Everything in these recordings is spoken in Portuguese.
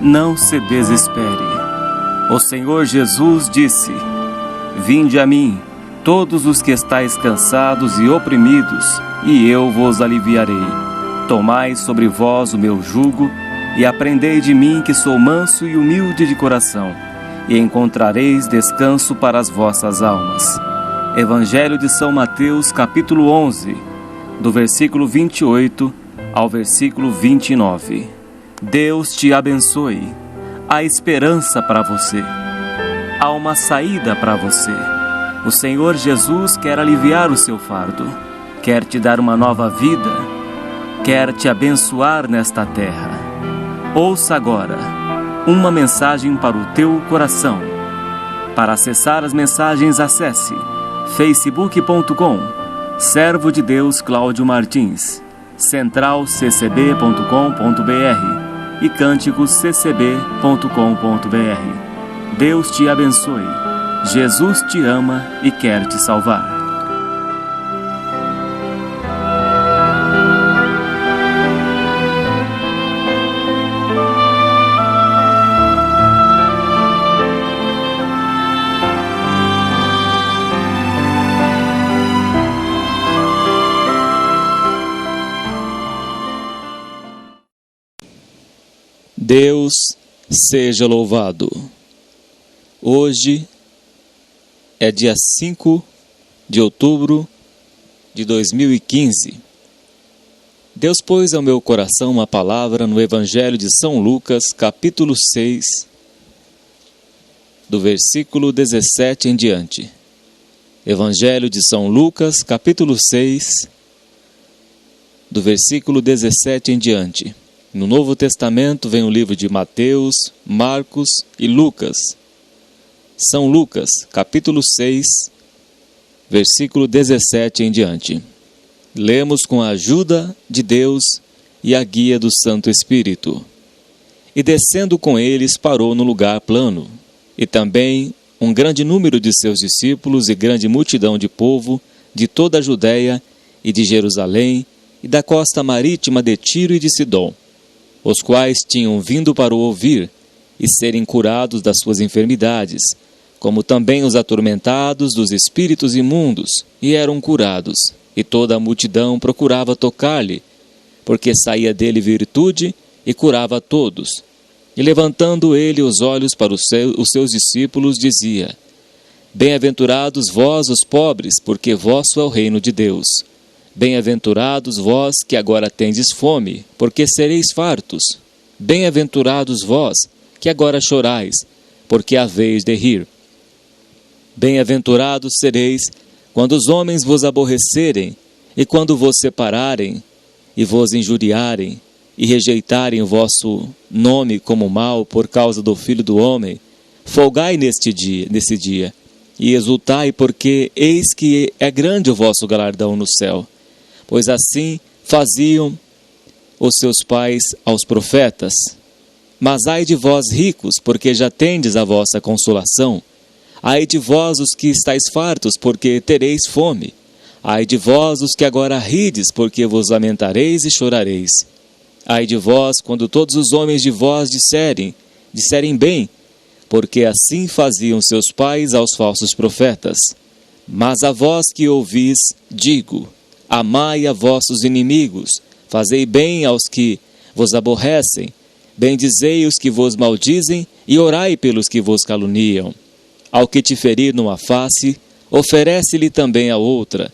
não se desespere. O Senhor Jesus disse: Vinde a mim, todos os que estáis cansados e oprimidos, e eu vos aliviarei. Tomai sobre vós o meu jugo, e aprendei de mim, que sou manso e humilde de coração, e encontrareis descanso para as vossas almas. Evangelho de São Mateus, capítulo 11, do versículo 28 ao versículo 29. Deus te abençoe. Há esperança para você. Há uma saída para você. O Senhor Jesus quer aliviar o seu fardo, quer te dar uma nova vida, quer te abençoar nesta terra. Ouça agora uma mensagem para o teu coração. Para acessar as mensagens, acesse facebook.com, Servo de Deus Cláudio Martins, centralccb.com.br e cânticosccb.com.br. Deus te abençoe. Jesus te ama e quer te salvar. Deus seja louvado. Hoje é dia 5 de outubro de 2015. Deus pôs ao meu coração uma palavra no Evangelho de São Lucas, capítulo 6, do versículo 17 em diante. Evangelho de São Lucas, capítulo 6, do versículo 17 em diante. No Novo Testamento vem o livro de Mateus, Marcos e Lucas. São Lucas, capítulo 6, versículo 17 em diante. Lemos com a ajuda de Deus e a guia do Santo Espírito. E descendo com eles, parou no lugar plano. E também um grande número de seus discípulos e grande multidão de povo de toda a Judéia e de Jerusalém e da costa marítima de Tiro e de Sidom, os quais tinham vindo para o ouvir e serem curados das suas enfermidades, como também os atormentados dos espíritos imundos, e eram curados. E toda a multidão procurava tocar-lhe, porque saía dele virtude e curava a todos. E levantando ele os olhos para os seus discípulos, dizia: Bem-aventurados vós os pobres, porque vosso é o reino de Deus. Bem-aventurados vós que agora tendes fome, porque sereis fartos. Bem-aventurados vós que agora chorais, porque haveis de rir. Bem-aventurados sereis quando os homens vos aborrecerem, e quando vos separarem, e vos injuriarem, e rejeitarem o vosso nome como mal por causa do Filho do Homem. Folgai nesse dia, e exultai, porque eis que é grande o vosso galardão no céu. Pois assim faziam os seus pais aos profetas. Mas ai de vós ricos, porque já tendes a vossa consolação. Ai de vós os que estáis fartos, porque tereis fome. Ai de vós os que agora rides, porque vos lamentareis e chorareis. Ai de vós, quando todos os homens de vós disserem bem, porque assim faziam seus pais aos falsos profetas. Mas a vós que ouvis, digo: amai a vossos inimigos, fazei bem aos que vos aborrecem, bendizei os que vos maldizem e orai pelos que vos caluniam. Ao que te ferir numa face, oferece-lhe também a outra,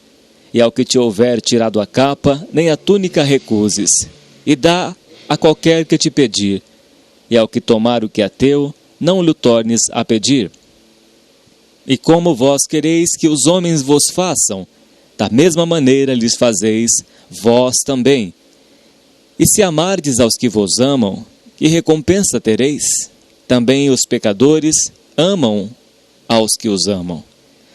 e ao que te houver tirado a capa, nem a túnica recuses, e dá a qualquer que te pedir, e ao que tomar o que é teu, não lhe tornes a pedir. E como vós quereis que os homens vos façam, da mesma maneira lhes fazeis vós também. E se amardes aos que vos amam, que recompensa tereis? Também os pecadores amam aos que os amam.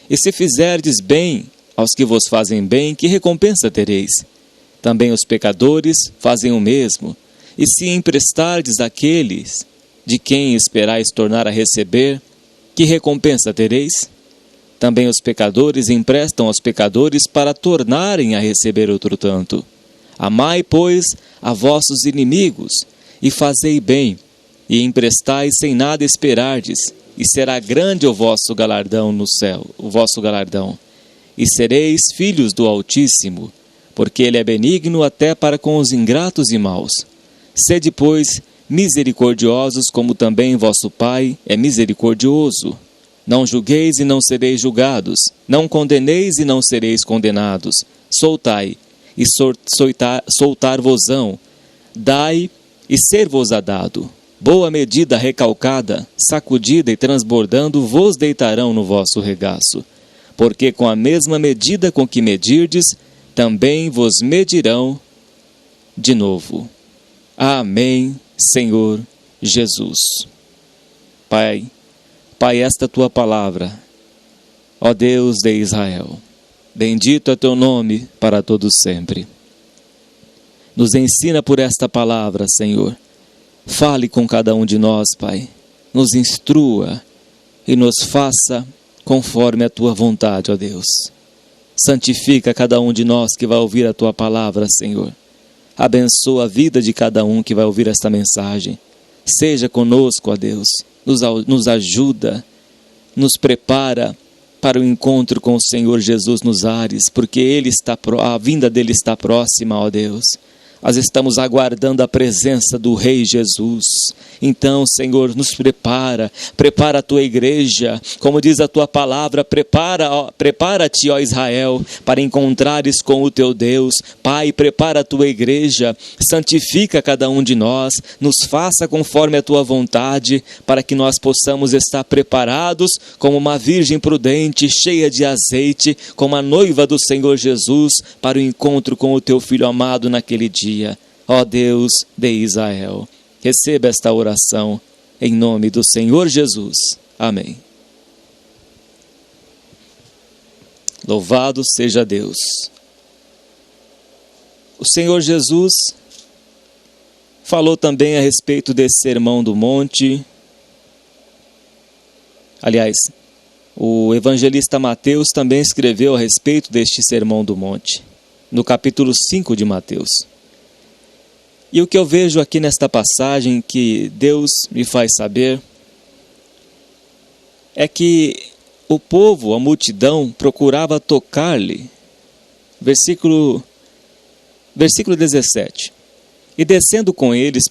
E se fizerdes bem aos que vos fazem bem, que recompensa tereis? Também os pecadores fazem o mesmo. E se emprestardes àqueles de quem esperais tornar a receber, que recompensa tereis? Também os pecadores emprestam aos pecadores para tornarem a receber outro tanto. Amai, pois, a vossos inimigos, e fazei bem, e emprestais sem nada esperardes, e será grande o vosso galardão no céu, o vosso galardão. E sereis filhos do Altíssimo, porque ele é benigno até para com os ingratos e maus. Sede, pois, misericordiosos, como também vosso Pai é misericordioso. Não julgueis e não sereis julgados, não condeneis e não sereis condenados. Soltai, e soltar-vos-ão, dai, e ser-vos-á dado. Boa medida recalcada, sacudida e transbordando, vos deitarão no vosso regaço. Porque com a mesma medida com que medirdes, também vos medirão de novo. Amém, Senhor Jesus. Pai, esta tua palavra, ó Deus de Israel, bendito é teu nome para todos sempre. Nos ensina por esta palavra, Senhor. Fale com cada um de nós, Pai. Nos instrua e nos faça conforme a tua vontade, ó Deus. Santifica cada um de nós que vai ouvir a tua palavra, Senhor. Abençoa a vida de cada um que vai ouvir esta mensagem. Seja conosco, ó Deus. Nos ajuda, nos prepara para o encontro com o Senhor Jesus nos ares, porque a vinda dele está próxima, ó Deus. Nós estamos aguardando a presença do Rei Jesus. Então, Senhor, nos prepara a tua igreja, como diz a tua palavra, prepara-te, ó Israel, para encontrares com o teu Deus. Pai, prepara a tua igreja, santifica cada um de nós, nos faça conforme a tua vontade, para que nós possamos estar preparados como uma virgem prudente, cheia de azeite, como a noiva do Senhor Jesus, para o encontro com o teu Filho amado naquele dia. Ó Deus de Israel, receba esta oração em nome do Senhor Jesus. Amém. Louvado seja Deus. O Senhor Jesus falou também a respeito desse sermão do monte. Aliás, o evangelista Mateus também escreveu a respeito deste sermão do monte, no capítulo 5 de Mateus. E o que eu vejo aqui nesta passagem que Deus me faz saber é que o povo, a multidão, procurava tocar-lhe. Versículo 17. E descendo com eles,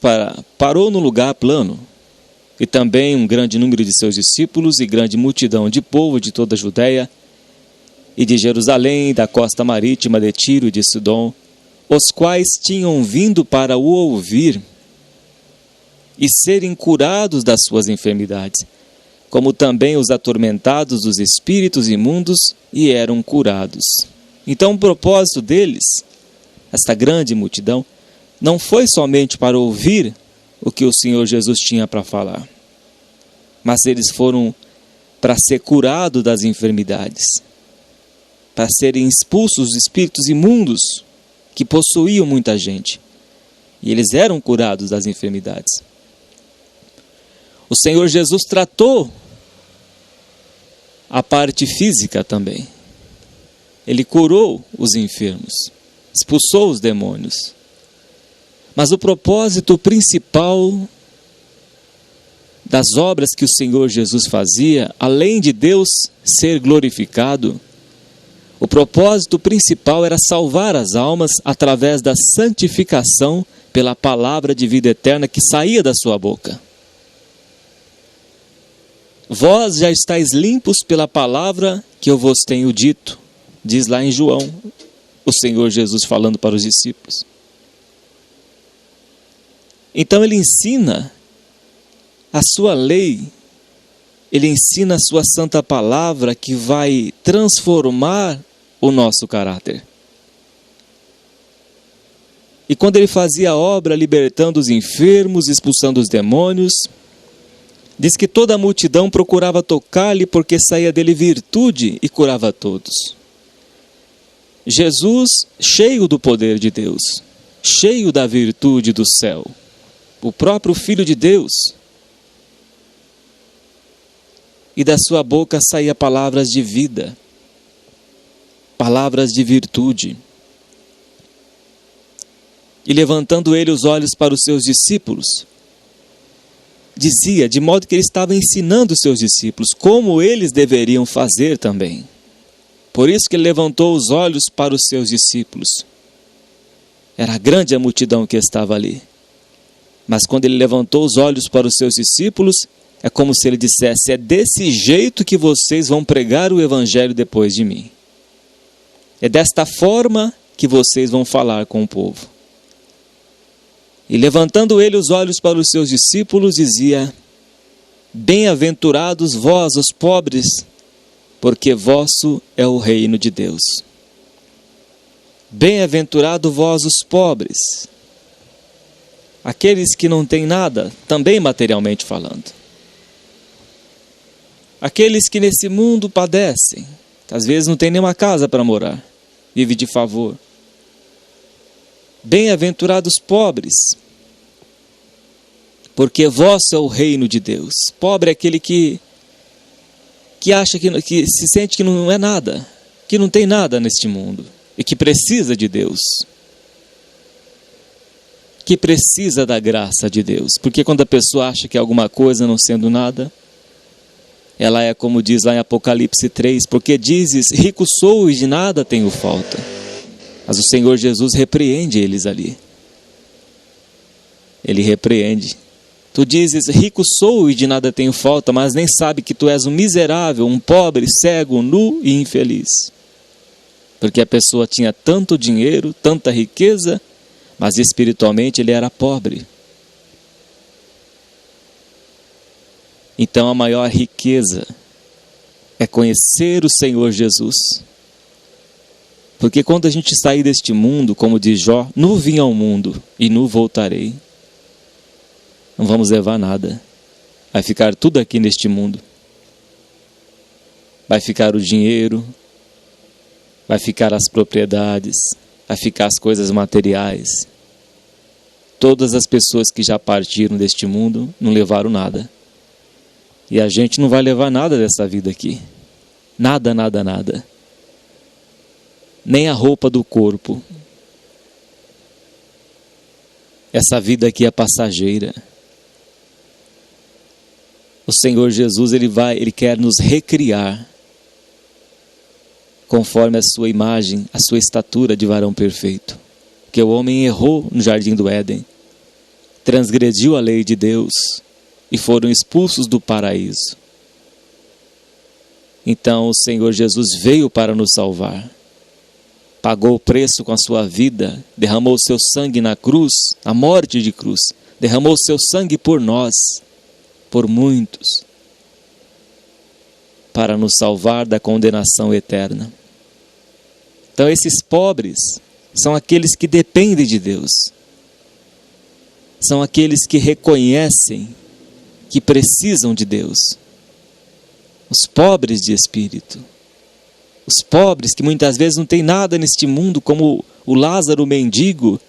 parou no lugar plano, e também um grande número de seus discípulos e grande multidão de povo de toda a Judéia e de Jerusalém, da costa marítima de Tiro e de Sidom, os quais tinham vindo para o ouvir e serem curados das suas enfermidades, como também os atormentados dos espíritos imundos, e eram curados. Então o propósito deles, esta grande multidão, não foi somente para ouvir o que o Senhor Jesus tinha para falar, mas eles foram para ser curados das enfermidades, para serem expulsos os espíritos imundos que possuíam muita gente. E eles eram curados das enfermidades. O Senhor Jesus tratou a parte física também. Ele curou os enfermos, expulsou os demônios. Mas o propósito principal das obras que o Senhor Jesus fazia, além de Deus ser glorificado, o propósito principal era salvar as almas através da santificação pela palavra de vida eterna que saía da sua boca. Vós já estáis limpos pela palavra que eu vos tenho dito, diz lá em João, o Senhor Jesus falando para os discípulos. Então ele ensina a sua lei, ele ensina a sua santa palavra que vai transformar o nosso caráter. E quando ele fazia a obra libertando os enfermos, expulsando os demônios, diz que toda a multidão procurava tocar-lhe porque saía dele virtude e curava a todos. Jesus, cheio do poder de Deus, cheio da virtude do céu, o próprio Filho de Deus, e da sua boca saía palavras de vida, palavras de virtude. E levantando ele os olhos para os seus discípulos, dizia, de modo que ele estava ensinando os seus discípulos como eles deveriam fazer também. Por isso que ele levantou os olhos para os seus discípulos. Era grande a multidão que estava ali. Mas quando ele levantou os olhos para os seus discípulos, é como se ele dissesse: é desse jeito que vocês vão pregar o evangelho depois de mim. É desta forma que vocês vão falar com o povo. E levantando ele os olhos para os seus discípulos, dizia: bem-aventurados vós, os pobres, porque vosso é o reino de Deus. Bem-aventurado vós, os pobres, aqueles que não têm nada, também materialmente falando. Aqueles que nesse mundo padecem, às vezes não tem nenhuma casa para morar, vive de favor. Bem-aventurados pobres, porque vosso é o reino de Deus. Pobre é aquele que acha que se sente que não é nada, que não tem nada neste mundo e que precisa de Deus, que precisa da graça de Deus. Porque quando a pessoa acha que é alguma coisa não sendo nada, ela é como diz lá em Apocalipse 3, porque dizes, rico sou e de nada tenho falta. Mas o Senhor Jesus repreende eles ali. Ele repreende. Tu dizes, rico sou e de nada tenho falta, mas nem sabe que tu és um miserável, um pobre, cego, nu e infeliz. Porque a pessoa tinha tanto dinheiro, tanta riqueza, mas espiritualmente ele era pobre. Então a maior riqueza é conhecer o Senhor Jesus. Porque quando a gente sair deste mundo, como diz Jó, nu vim ao mundo e nu voltarei. Não vamos levar nada. Vai ficar tudo aqui neste mundo. Vai ficar o dinheiro, vai ficar as propriedades, vai ficar as coisas materiais. Todas as pessoas que já partiram deste mundo não levaram nada. E a gente não vai levar nada dessa vida aqui. Nada, nada, nada. Nem a roupa do corpo. Essa vida aqui é passageira. O Senhor Jesus, Ele quer nos recriar conforme a sua imagem, a sua estatura de varão perfeito. Porque o homem errou no jardim do Éden, transgrediu a lei de Deus e foram expulsos do paraíso. Então o Senhor Jesus veio para nos salvar. Pagou o preço com a sua vida, derramou o seu sangue na cruz, a morte de cruz, derramou o seu sangue por nós, por muitos, para nos salvar da condenação eterna. Então esses pobres são aqueles que dependem de Deus, são aqueles que reconhecem que precisam de Deus, os pobres de espírito. Os pobres que muitas vezes não têm nada neste mundo, como o Lázaro, o mendigo,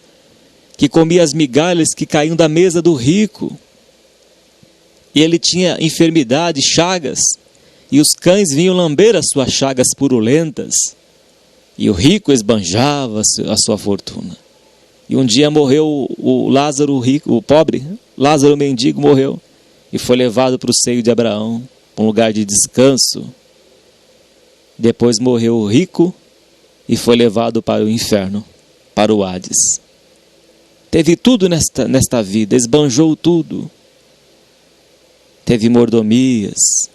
que comia as migalhas que caíam da mesa do rico. E ele tinha enfermidade, chagas, e os cães vinham lamber as suas chagas purulentas. E o rico esbanjava a sua fortuna. E um dia morreu o Lázaro, o rico, o pobre, Lázaro, o mendigo, morreu. E foi levado para o seio de Abraão, para um lugar de descanso. Depois morreu o rico e foi levado para o inferno, para o Hades. Teve tudo nesta vida, esbanjou tudo. Teve mordomias,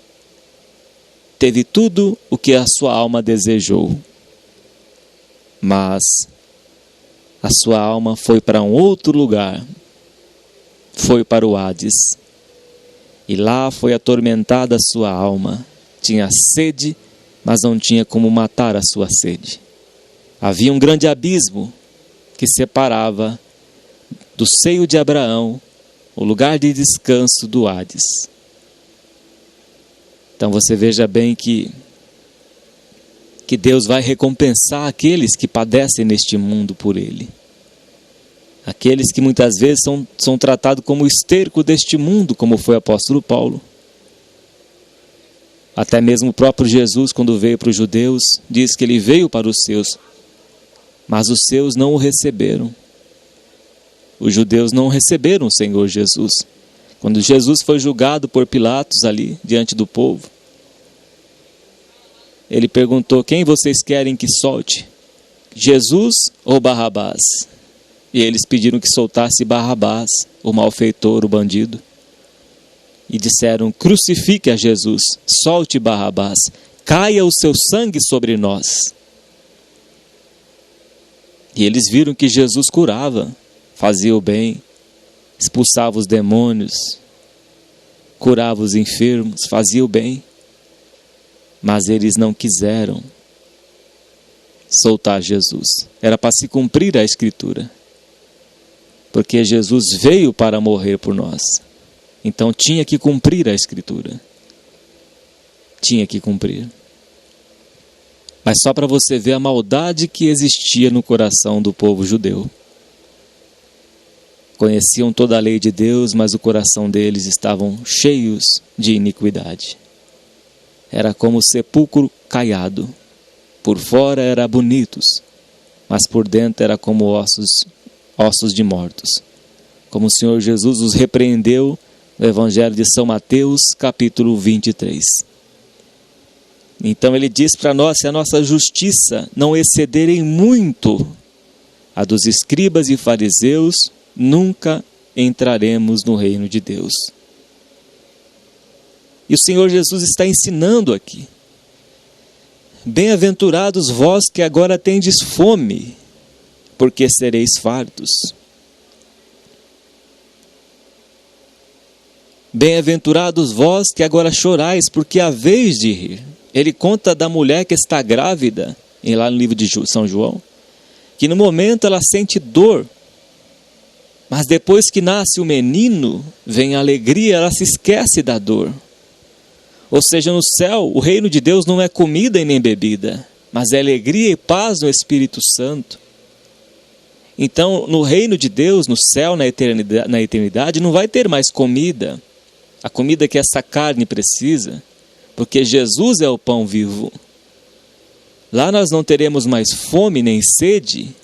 teve tudo o que a sua alma desejou. Mas a sua alma foi para um outro lugar, foi para o Hades. E lá foi atormentada a sua alma, tinha sede, mas não tinha como matar a sua sede. Havia um grande abismo que separava do seio de Abraão o lugar de descanso do Hades. Então você veja bem que Deus vai recompensar aqueles que padecem neste mundo por Ele. Aqueles que muitas vezes são tratados como esterco deste mundo, como foi o apóstolo Paulo. Até mesmo o próprio Jesus, quando veio para os judeus, diz que ele veio para os seus, mas os seus não o receberam. Os judeus não receberam o Senhor Jesus. Quando Jesus foi julgado por Pilatos ali, diante do povo, ele perguntou: quem vocês querem que solte? Jesus ou Barrabás? E eles pediram que soltasse Barrabás, o malfeitor, o bandido. E disseram: crucifique a Jesus, solte Barrabás, caia o seu sangue sobre nós. E eles viram que Jesus curava, fazia o bem, expulsava os demônios, curava os enfermos, fazia o bem. Mas eles não quiseram soltar Jesus. Era para se cumprir a Escritura. Porque Jesus veio para morrer por nós. Então tinha que cumprir a Escritura. Tinha que cumprir. Mas só para você ver a maldade que existia no coração do povo judeu. Conheciam toda a lei de Deus, mas o coração deles estavam cheios de iniquidade. Era como sepulcro caiado. Por fora era bonitos, mas por dentro era como ossos de mortos. Como o Senhor Jesus os repreendeu no Evangelho de São Mateus, capítulo 23. Então ele diz para nós: se a nossa justiça não exceder em muito a dos escribas e fariseus, nunca entraremos no reino de Deus. E o Senhor Jesus está ensinando aqui: bem-aventurados vós que agora tendes fome, porque sereis fartos. Bem-aventurados vós que agora chorais, porque haveis de rir. Ele conta da mulher que está grávida, lá no livro de São João, que no momento ela sente dor, mas depois que nasce o menino, vem a alegria, ela se esquece da dor. Ou seja, no céu, o reino de Deus não é comida e nem bebida, mas é alegria e paz no Espírito Santo. Então, no reino de Deus, no céu, na eternidade, não vai ter mais comida, a comida que essa carne precisa, porque Jesus é o pão vivo. Lá nós não teremos mais fome nem sede.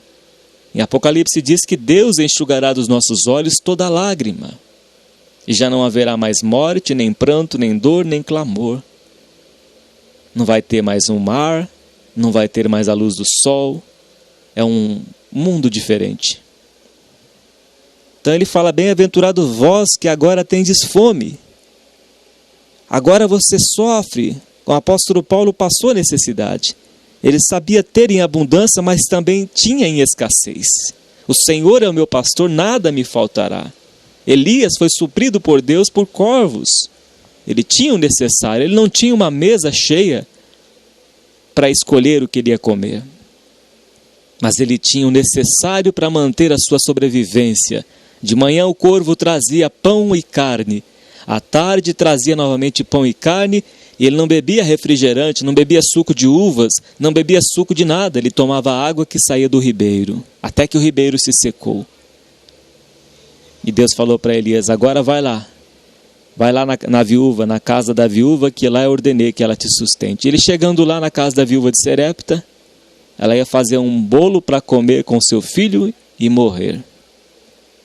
Em Apocalipse diz que Deus enxugará dos nossos olhos toda lágrima. E já não haverá mais morte, nem pranto, nem dor, nem clamor. Não vai ter mais um mar, não vai ter mais a luz do sol. É um mundo diferente. Então ele fala: bem-aventurado vós que agora tendes fome. Agora você sofre. O apóstolo Paulo passou necessidade. Ele sabia ter em abundância, mas também tinha em escassez. O Senhor é o meu pastor, nada me faltará. Elias foi suprido por Deus por corvos. Ele tinha o necessário, ele não tinha uma mesa cheia para escolher o que ele ia comer. Mas ele tinha o necessário para manter a sua sobrevivência. De manhã o corvo trazia pão e carne. À tarde trazia novamente pão e carne. E ele não bebia refrigerante, não bebia suco de uvas, não bebia suco de nada. Ele tomava água que saía do ribeiro, até que o ribeiro se secou. E Deus falou para Elias: agora vai lá na viúva, na casa da viúva, que lá eu ordenei que ela te sustente. Ele chegando lá na casa da viúva de Serepta, ela ia fazer um bolo para comer com seu filho e morrer,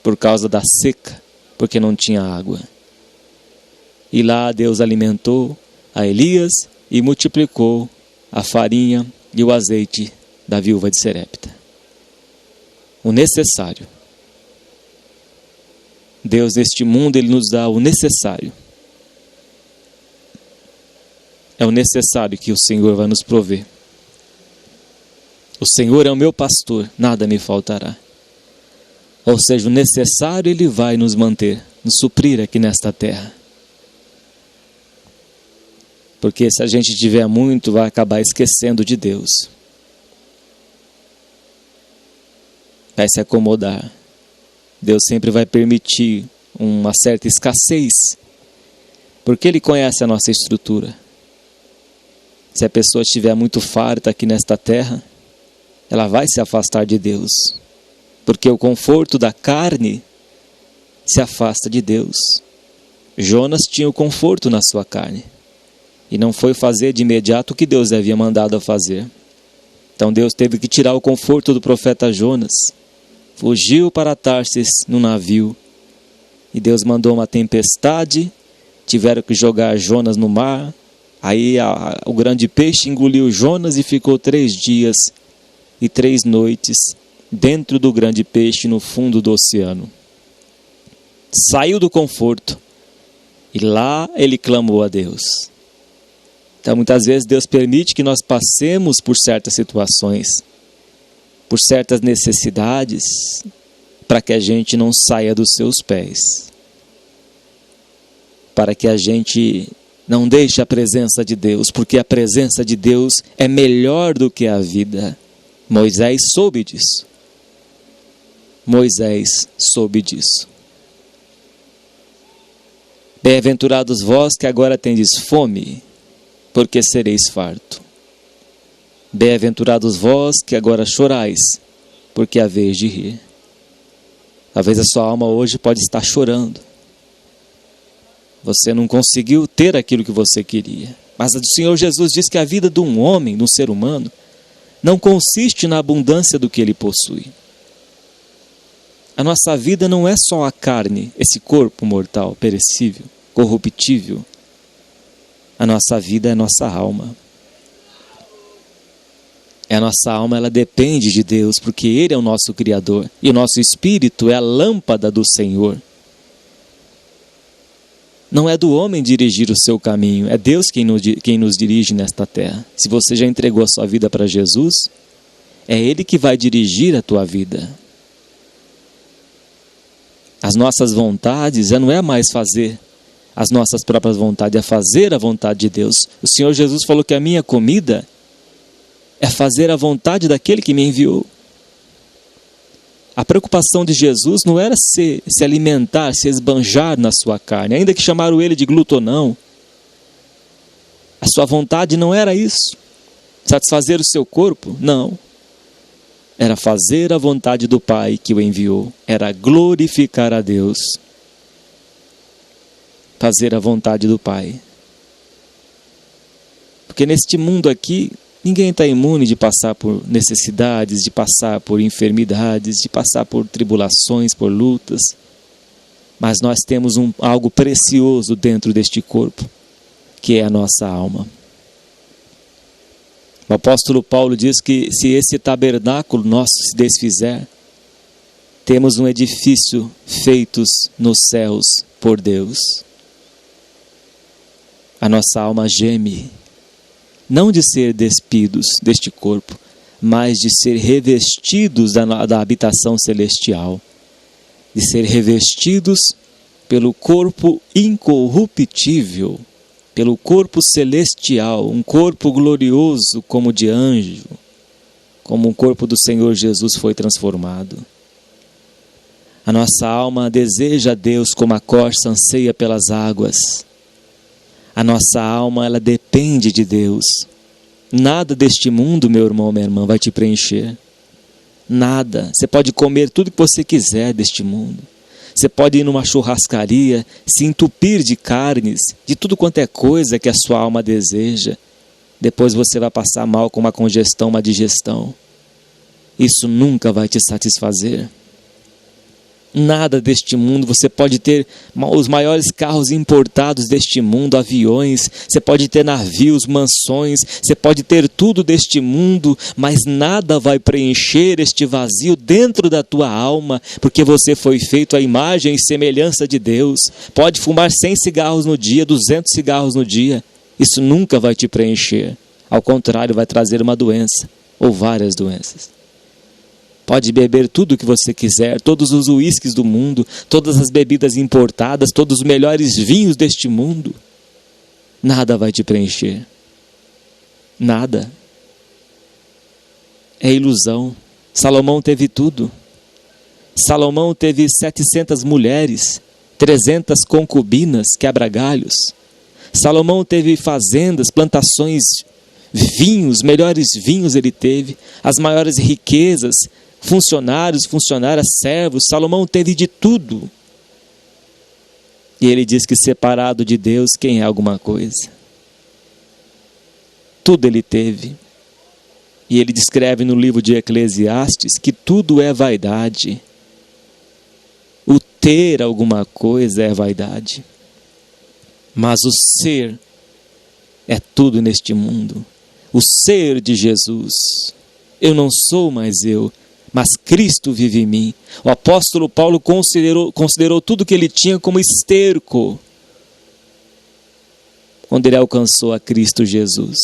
por causa da seca, porque não tinha água. E lá Deus alimentou a Elias e multiplicou a farinha e o azeite da viúva de Serepta. O necessário. Deus, neste mundo, Ele nos dá o necessário. É o necessário que o Senhor vai nos prover. O Senhor é o meu pastor, nada me faltará. Ou seja, o necessário Ele vai nos manter, nos suprir aqui nesta terra. Porque se a gente tiver muito, vai acabar esquecendo de Deus. Vai se acomodar. Deus sempre vai permitir uma certa escassez, porque Ele conhece a nossa estrutura. Se a pessoa estiver muito farta aqui nesta terra, ela vai se afastar de Deus, porque o conforto da carne se afasta de Deus. Jonas tinha o conforto na sua carne, e não foi fazer de imediato o que Deus havia mandado a fazer. Então Deus teve que tirar o conforto do profeta Jonas. Fugiu para Tarsis no navio. E Deus mandou uma tempestade, tiveram que jogar Jonas no mar. Aí o grande peixe engoliu Jonas e ficou 3 dias e 3 noites dentro do grande peixe no fundo do oceano. Saiu do conforto e lá ele clamou a Deus. Então muitas vezes Deus permite que nós passemos por certas situações, por certas necessidades, para que a gente não saia dos seus pés, para que a gente não deixe a presença de Deus, porque a presença de Deus é melhor do que a vida. Moisés soube disso. Moisés soube disso. Bem-aventurados vós que agora tendes fome, porque sereis farto. Bem-aventurados vós que agora chorais, porque haveis de rir. Talvez a sua alma hoje pode estar chorando. Você não conseguiu ter aquilo que você queria. Mas o Senhor Jesus diz que a vida de um homem, de um ser humano, não consiste na abundância do que ele possui. A nossa vida não é só a carne, esse corpo mortal, perecível, corruptível. A nossa vida é a nossa alma. A nossa alma, ela depende de Deus, porque Ele é o nosso Criador. E o nosso espírito é a lâmpada do Senhor. Não é do homem dirigir o seu caminho, é Deus quem nos dirige nesta terra. Se você já entregou a sua vida para Jesus, é Ele que vai dirigir a tua vida. As nossas vontades não é mais fazer as nossas próprias vontades, é fazer a vontade de Deus. O Senhor Jesus falou que a minha comida é fazer a vontade daquele que me enviou. A preocupação de Jesus não era se alimentar, se esbanjar na sua carne, ainda que chamaram ele de glutonão. A sua vontade não era isso, satisfazer o seu corpo, não. Era fazer a vontade do Pai que o enviou, era glorificar a Deus. Fazer a vontade do Pai. Porque neste mundo aqui, ninguém está imune de passar por necessidades, de passar por enfermidades, de passar por tribulações, por lutas. Mas nós temos algo precioso dentro deste corpo, que é a nossa alma. O apóstolo Paulo diz que se esse tabernáculo nosso se desfizer, temos um edifício feitos nos céus por Deus. A nossa alma geme, não de ser despidos deste corpo, mas de ser revestidos da habitação celestial, de ser revestidos pelo corpo incorruptível, pelo corpo celestial, um corpo glorioso como de anjo, como o corpo do Senhor Jesus foi transformado. A nossa alma deseja a Deus como a corça anseia pelas águas. A nossa alma, ela depende de Deus. Nada deste mundo, meu irmão, minha irmã, vai te preencher. Nada. Você pode comer tudo que você quiser deste mundo. Você pode ir numa churrascaria, se entupir de carnes, de tudo quanto é coisa que a sua alma deseja. Depois você vai passar mal com uma congestão, uma digestão. Isso nunca vai te satisfazer. Nada deste mundo. Você pode ter os maiores carros importados deste mundo, aviões, você pode ter navios, mansões, você pode ter tudo deste mundo, mas nada vai preencher este vazio dentro da tua alma, porque você foi feito à imagem e semelhança de Deus. Pode fumar 100 cigarros no dia, 200 cigarros no dia, isso nunca vai te preencher. Ao contrário, vai trazer uma doença, ou várias doenças. Pode beber tudo o que você quiser, todos os uísques do mundo, todas as bebidas importadas, todos os melhores vinhos deste mundo. Nada vai te preencher. Nada. É ilusão. Salomão teve tudo. Salomão teve 700 mulheres, 300 concubinas, quebra-galhos. Salomão teve fazendas, plantações, vinhos, melhores vinhos ele teve, as maiores riquezas, funcionários, funcionárias, servos. Salomão teve de tudo. E ele diz que separado de Deus, quem é alguma coisa? Tudo ele teve. E ele descreve no livro de Eclesiastes que tudo é vaidade. ter alguma coisa é vaidade. Mas o ser é tudo neste mundo. O ser de Jesus. Eu não sou mais eu, mas Cristo vive em mim. O apóstolo Paulo considerou tudo que ele tinha como esterco quando ele alcançou a Cristo Jesus.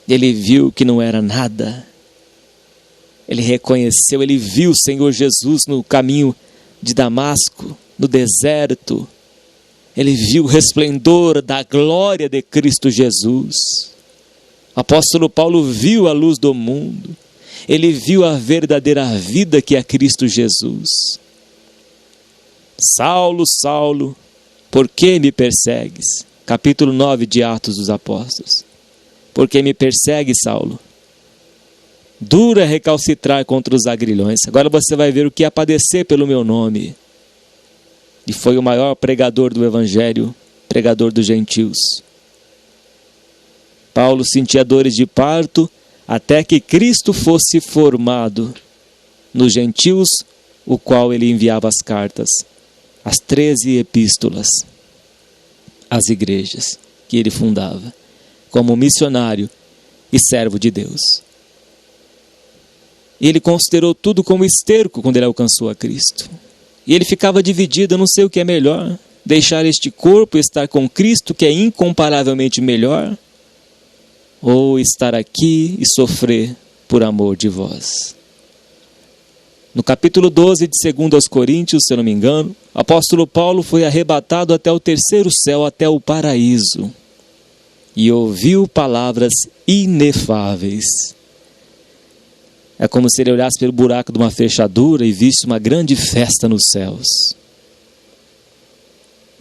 Ele viu que não era nada. Ele reconheceu, ele viu o Senhor Jesus no caminho de Damasco, no deserto. Ele viu o resplendor da glória de Cristo Jesus. O apóstolo Paulo viu a luz do mundo. Ele viu a verdadeira vida que é Cristo Jesus. Saulo, Saulo, por que me persegues? Capítulo 9 de Atos dos Apóstolos. Por que me persegue, Saulo? Duro é recalcitrar contra os agrilhões. Agora você vai ver o que é padecer pelo meu nome. E foi o maior pregador do Evangelho, pregador dos gentios. Paulo sentia dores de parto até que Cristo fosse formado nos gentios, o qual ele enviava as cartas, as 13 epístolas, às igrejas que ele fundava, como missionário e servo de Deus. E ele considerou tudo como esterco quando ele alcançou a Cristo. E ele ficava dividido, eu não sei o que é melhor, deixar este corpo e estar com Cristo, que é incomparavelmente melhor, ou estar aqui e sofrer por amor de vós. No capítulo 12 de 2 aos Coríntios, se eu não me engano, o apóstolo Paulo foi arrebatado até o terceiro céu, até o paraíso, e ouviu palavras inefáveis. É como se ele olhasse pelo buraco de uma fechadura e visse uma grande festa nos céus.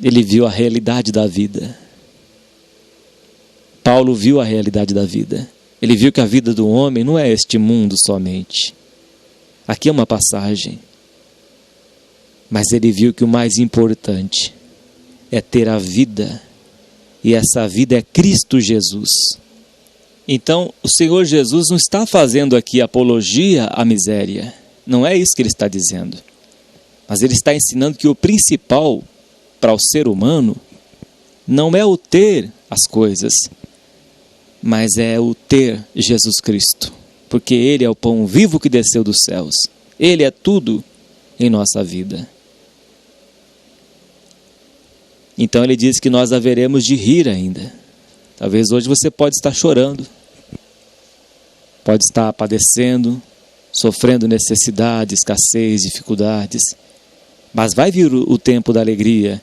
Ele viu a realidade da vida. Paulo viu a realidade da vida. Ele viu que a vida do homem não é este mundo somente. Aqui é uma passagem. Mas ele viu que o mais importante é ter a vida. E essa vida é Cristo Jesus. Então, o Senhor Jesus não está fazendo aqui apologia à miséria. Não é isso que ele está dizendo. Mas ele está ensinando que o principal para o ser humano não é o ter as coisas, mas é o ter Jesus Cristo. Porque Ele é o pão vivo que desceu dos céus. Ele é tudo em nossa vida. Então ele diz que nós haveremos de rir ainda. Talvez hoje você pode estar chorando. Pode estar padecendo, sofrendo necessidade, escassez, dificuldades. Mas vai vir o tempo da alegria.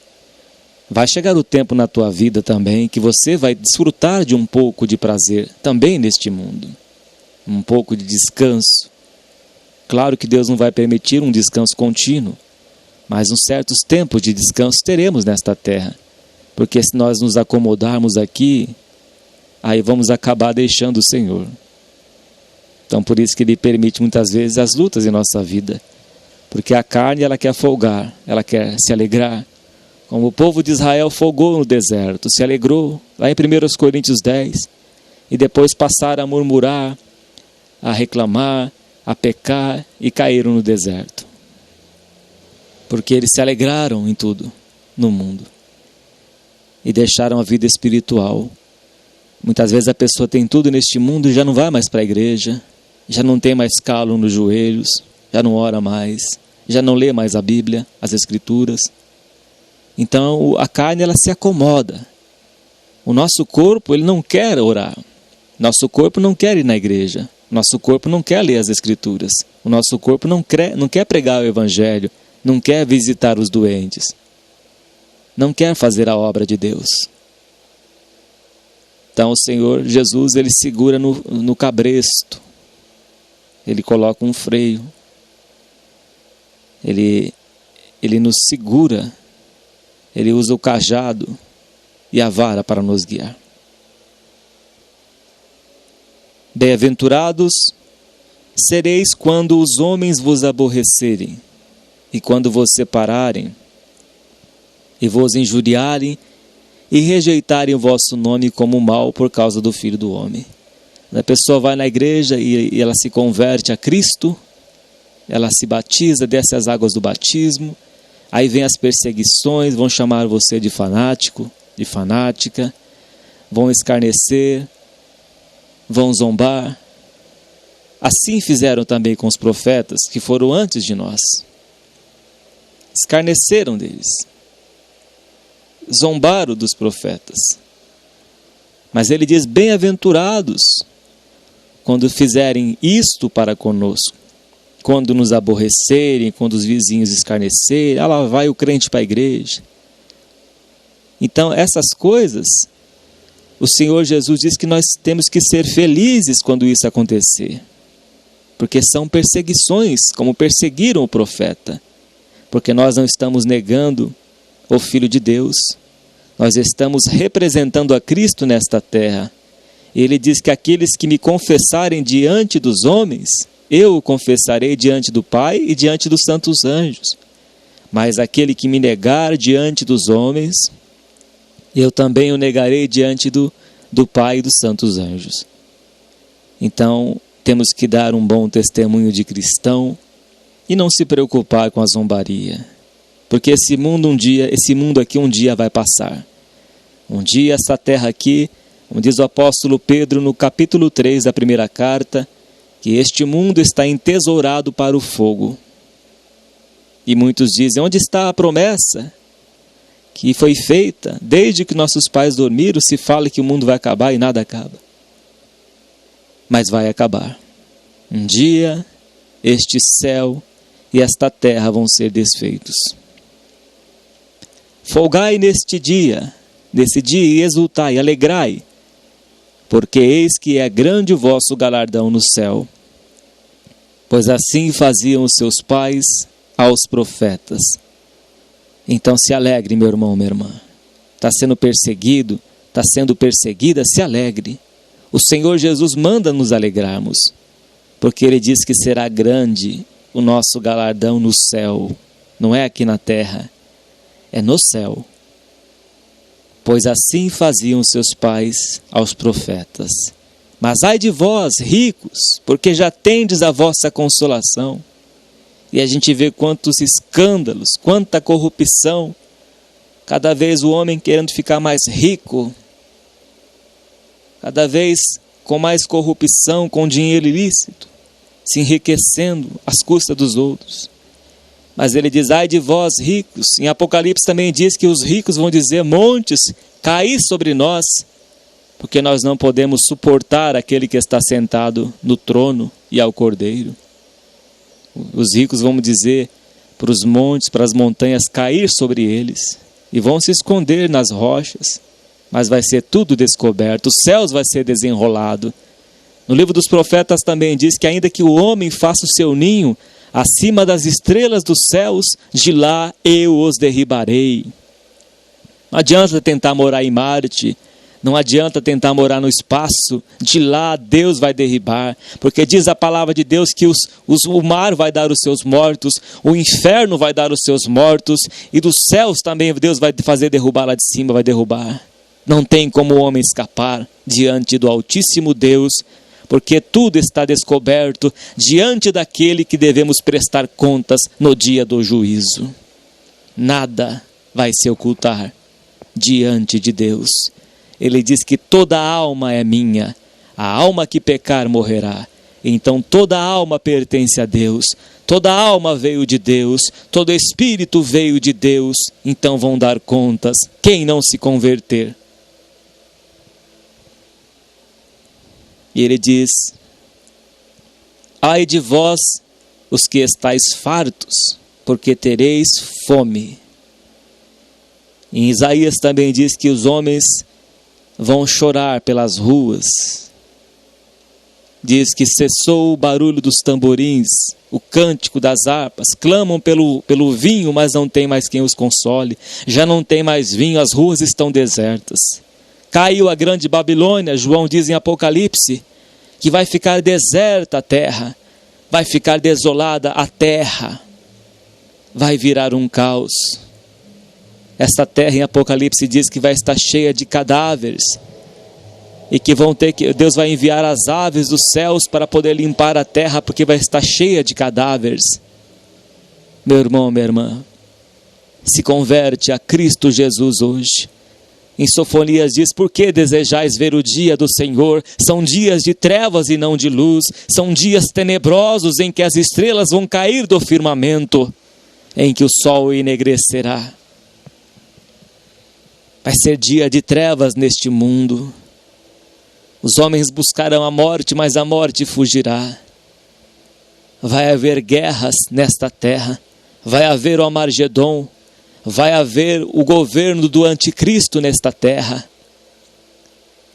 Vai chegar o tempo na tua vida também que você vai desfrutar de um pouco de prazer também neste mundo. Um pouco de descanso. Claro que Deus não vai permitir um descanso contínuo, mas uns certos tempos de descanso teremos nesta terra. Porque se nós nos acomodarmos aqui, aí vamos acabar deixando o Senhor. Então por isso que Ele permite muitas vezes as lutas em nossa vida. Porque a carne ela quer folgar, ela quer se alegrar. Como o povo de Israel folgou no deserto, se alegrou, lá em 1 Coríntios 10. E depois passaram a murmurar, a reclamar, a pecar e caíram no deserto. Porque eles se alegraram em tudo no mundo. E deixaram a vida espiritual. Muitas vezes a pessoa tem tudo neste mundo e já não vai mais para a igreja. Já não tem mais calo nos joelhos, já não ora mais, já não lê mais a Bíblia, as Escrituras. Então a carne ela se acomoda. O nosso corpo ele não quer orar. Nosso corpo não quer ir na igreja. Nosso corpo não quer ler as Escrituras. O nosso corpo não quer pregar o Evangelho, não quer visitar os doentes. Não quer fazer a obra de Deus. Então o Senhor Jesus ele segura no cabresto. Ele coloca um freio. Ele nos segura. Ele usa o cajado e a vara para nos guiar. Bem-aventurados sereis quando os homens vos aborrecerem, e quando vos separarem, e vos injuriarem, e rejeitarem o vosso nome como mal por causa do Filho do Homem. A pessoa vai na igreja e ela se converte a Cristo, ela se batiza, desce as águas do batismo, aí vem as perseguições, vão chamar você de fanático, de fanática, vão escarnecer, vão zombar. Assim fizeram também com os profetas que foram antes de nós. Escarneceram deles, zombaram dos profetas. Mas ele diz, bem-aventurados quando fizerem isto para conosco, quando nos aborrecerem, quando os vizinhos escarnecerem, lá vai o crente para a igreja. Então essas coisas, o Senhor Jesus diz que nós temos que ser felizes quando isso acontecer, porque são perseguições, como perseguiram o profeta, porque nós não estamos negando o Filho de Deus, nós estamos representando a Cristo nesta terra. Ele diz que aqueles que me confessarem diante dos homens, eu o confessarei diante do Pai e diante dos santos anjos. Mas aquele que me negar diante dos homens, eu também o negarei diante do Pai e dos santos anjos. Então, temos que dar um bom testemunho de cristão e não se preocupar com a zombaria. Porque esse mundo aqui um dia vai passar. Um dia essa terra aqui, como diz o apóstolo Pedro no capítulo 3 da primeira carta, que este mundo está entesourado para o fogo. E muitos dizem, onde está a promessa que foi feita? Desde que nossos pais dormiram, se fala que o mundo vai acabar e nada acaba. Mas vai acabar. Um dia, este céu e esta terra vão ser desfeitos. Folgai nesse dia e exultai, alegrai, porque eis que é grande o vosso galardão no céu. Pois assim faziam os seus pais aos profetas. Então se alegre, meu irmão, minha irmã. Está sendo perseguido, está sendo perseguida, se alegre. O Senhor Jesus manda nos alegrarmos, porque Ele diz que será grande o nosso galardão no céu. Não é aqui na terra, é no céu. Pois assim faziam seus pais aos profetas. Mas ai de vós, ricos, porque já tendes a vossa consolação. E a gente vê quantos escândalos, quanta corrupção. Cada vez o homem querendo ficar mais rico. Cada vez com mais corrupção, com dinheiro ilícito. Se enriquecendo às custas dos outros. Mas ele diz, ai de vós ricos. Em Apocalipse também diz que os ricos vão dizer, montes, caí sobre nós, porque nós não podemos suportar aquele que está sentado no trono e ao cordeiro. Os ricos vão dizer para os montes, para as montanhas, cair sobre eles, e vão se esconder nas rochas, mas vai ser tudo descoberto, os céus vai ser desenrolado. No livro dos profetas também diz que ainda que o homem faça o seu ninho acima das estrelas dos céus, de lá eu os derribarei. Não adianta tentar morar em Marte, não adianta tentar morar no espaço, de lá Deus vai derribar, porque diz a palavra de Deus que o mar vai dar os seus mortos, o inferno vai dar os seus mortos, e dos céus também Deus vai fazer derrubar lá de cima, vai derrubar. Não tem como o homem escapar diante do Altíssimo Deus, porque tudo está descoberto diante daquele que devemos prestar contas no dia do juízo. Nada vai se ocultar diante de Deus. Ele diz que toda alma é minha, a alma que pecar morrerá. Então toda alma pertence a Deus, toda alma veio de Deus, todo espírito veio de Deus, então vão dar contas quem não se converter. E ele diz, ai de vós os que estáis fartos, porque tereis fome. Em Isaías também diz que os homens vão chorar pelas ruas. Diz que cessou o barulho dos tamborins, o cântico das harpas, clamam pelo vinho, mas não tem mais quem os console. Já não tem mais vinho, as ruas estão desertas. Caiu a grande Babilônia, João diz em Apocalipse, que vai ficar deserta a terra, vai ficar desolada a terra, vai virar um caos. Esta terra em Apocalipse diz que vai estar cheia de cadáveres, e que Deus vai enviar as aves dos céus para poder limpar a terra, porque vai estar cheia de cadáveres. Meu irmão, minha irmã, se converte a Cristo Jesus hoje. Em Sofonias diz: por que desejais ver o dia do Senhor? São dias de trevas e não de luz, são dias tenebrosos em que as estrelas vão cair do firmamento, em que o sol enegrecerá. Vai ser dia de trevas neste mundo. Os homens buscarão a morte, mas a morte fugirá. Vai haver guerras nesta terra, vai haver o Armagedon, vai haver o governo do anticristo nesta terra.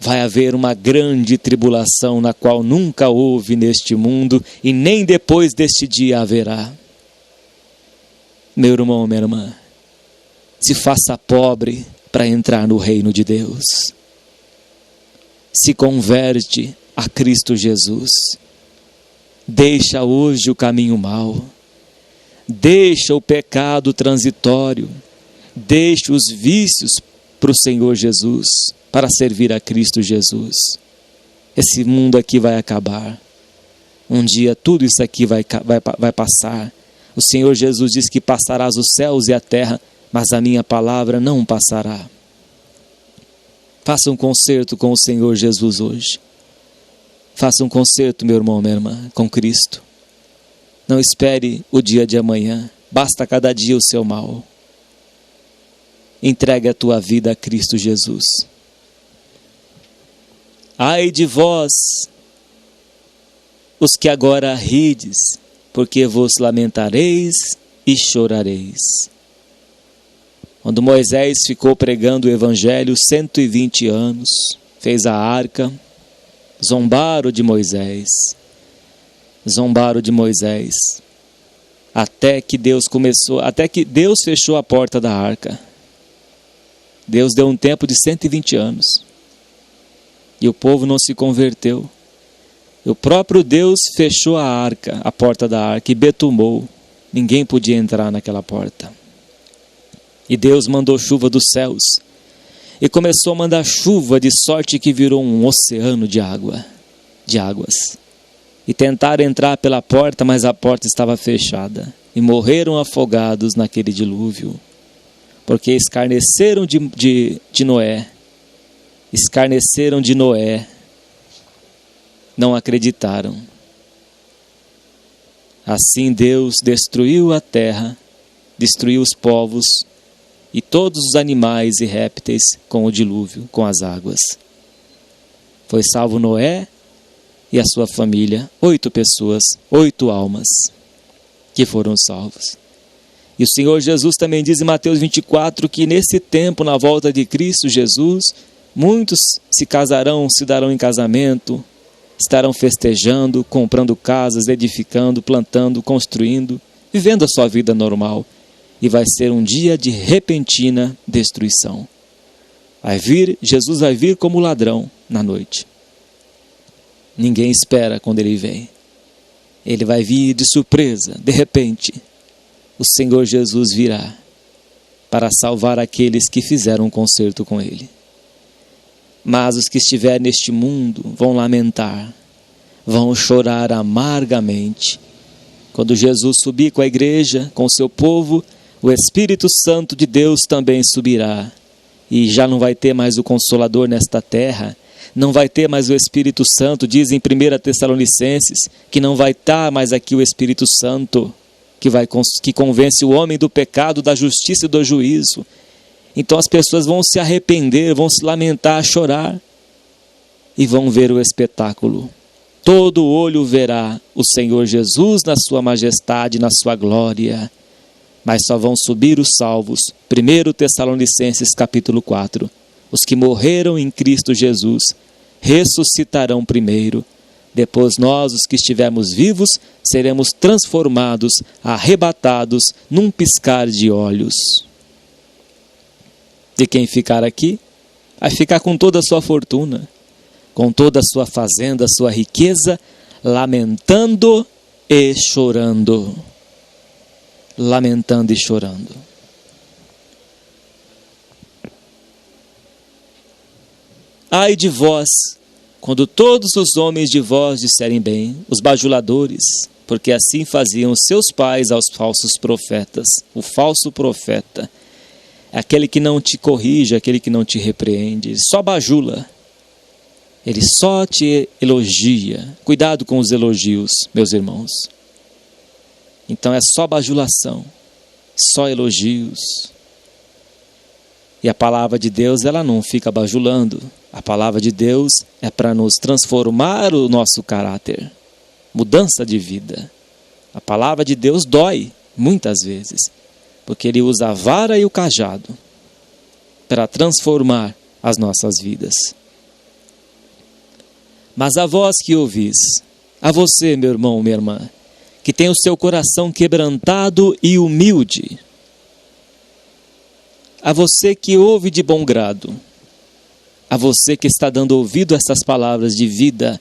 Vai haver uma grande tribulação na qual nunca houve neste mundo e nem depois deste dia haverá. Meu irmão, minha irmã, se faça pobre para entrar no reino de Deus. Se converte a Cristo Jesus. Deixa hoje o caminho mau. Deixa o pecado transitório. Deixa os vícios para o Senhor Jesus, para servir a Cristo Jesus. Esse mundo aqui vai acabar. Um dia tudo isso aqui vai passar. O Senhor Jesus diz que passarás os céus e a terra, mas a minha palavra não passará. Faça um concerto com o Senhor Jesus hoje. Faça um concerto, meu irmão, minha irmã, com Cristo. Não espere o dia de amanhã. Basta cada dia o seu mal. Entregue a tua vida a Cristo Jesus. Ai de vós, os que agora rides, porque vos lamentareis e chorareis. Quando Moisés ficou pregando o evangelho 120 anos, fez a arca, zombaram de Moisés, até que Deus fechou a porta da arca. Deus deu um tempo de 120 anos, e o povo não se converteu. O próprio Deus fechou a porta da arca, e betumou. Ninguém podia entrar naquela porta. E Deus mandou chuva dos céus, e começou a mandar chuva de sorte que virou um oceano de águas. E tentaram entrar pela porta, mas a porta estava fechada, e morreram afogados naquele dilúvio, porque escarneceram de Noé, não acreditaram. Assim Deus destruiu a terra, destruiu os povos e todos os animais e répteis com o dilúvio, com as águas. Foi salvo Noé e a sua família, 8 pessoas, 8 almas que foram salvos. E o Senhor Jesus também diz em Mateus 24 que nesse tempo, na volta de Cristo Jesus, muitos se casarão, se darão em casamento, estarão festejando, comprando casas, edificando, plantando, construindo, vivendo a sua vida normal. E vai ser um dia de repentina destruição. Jesus vai vir como ladrão na noite. Ninguém espera quando ele vem. Ele vai vir de surpresa, de repente. O Senhor Jesus virá para salvar aqueles que fizeram um concerto com ele. Mas os que estiverem neste mundo vão lamentar, vão chorar amargamente. Quando Jesus subir com a igreja, com o seu povo, o Espírito Santo de Deus também subirá. E já não vai ter mais o Consolador nesta terra, não vai ter mais o Espírito Santo. Diz em 1 Tessalonicenses que não vai estar mais aqui o Espírito Santo, que convence o homem do pecado, da justiça e do juízo. Então as pessoas vão se arrepender, vão se lamentar, chorar e vão ver o espetáculo. Todo olho verá o Senhor Jesus na sua majestade, na sua glória. Mas só vão subir os salvos. 1 Tessalonicenses capítulo 4. Os que morreram em Cristo Jesus ressuscitarão primeiro. Depois nós, os que estivermos vivos, seremos transformados, arrebatados num piscar de olhos. E quem ficar aqui, vai ficar com toda a sua fortuna, com toda a sua fazenda, a sua riqueza, lamentando e chorando. Lamentando e chorando. Ai de vós Quando todos os homens de vós disserem bem, os bajuladores, porque assim faziam seus pais aos falsos profetas. O falso profeta é aquele que não te corrige, aquele que não te repreende, só bajula. Ele só te elogia. Cuidado com os elogios, meus irmãos. Então é só bajulação, só elogios. E a palavra de Deus, ela não fica bajulando. A palavra de Deus é para nos transformar o nosso caráter. Mudança de vida. A palavra de Deus dói, muitas vezes, porque Ele usa a vara e o cajado para transformar as nossas vidas. Mas a vós que ouvis, a você, meu irmão, minha irmã, que tem o seu coração quebrantado e humilde, a você que ouve de bom grado, a você que está dando ouvido a estas palavras de vida,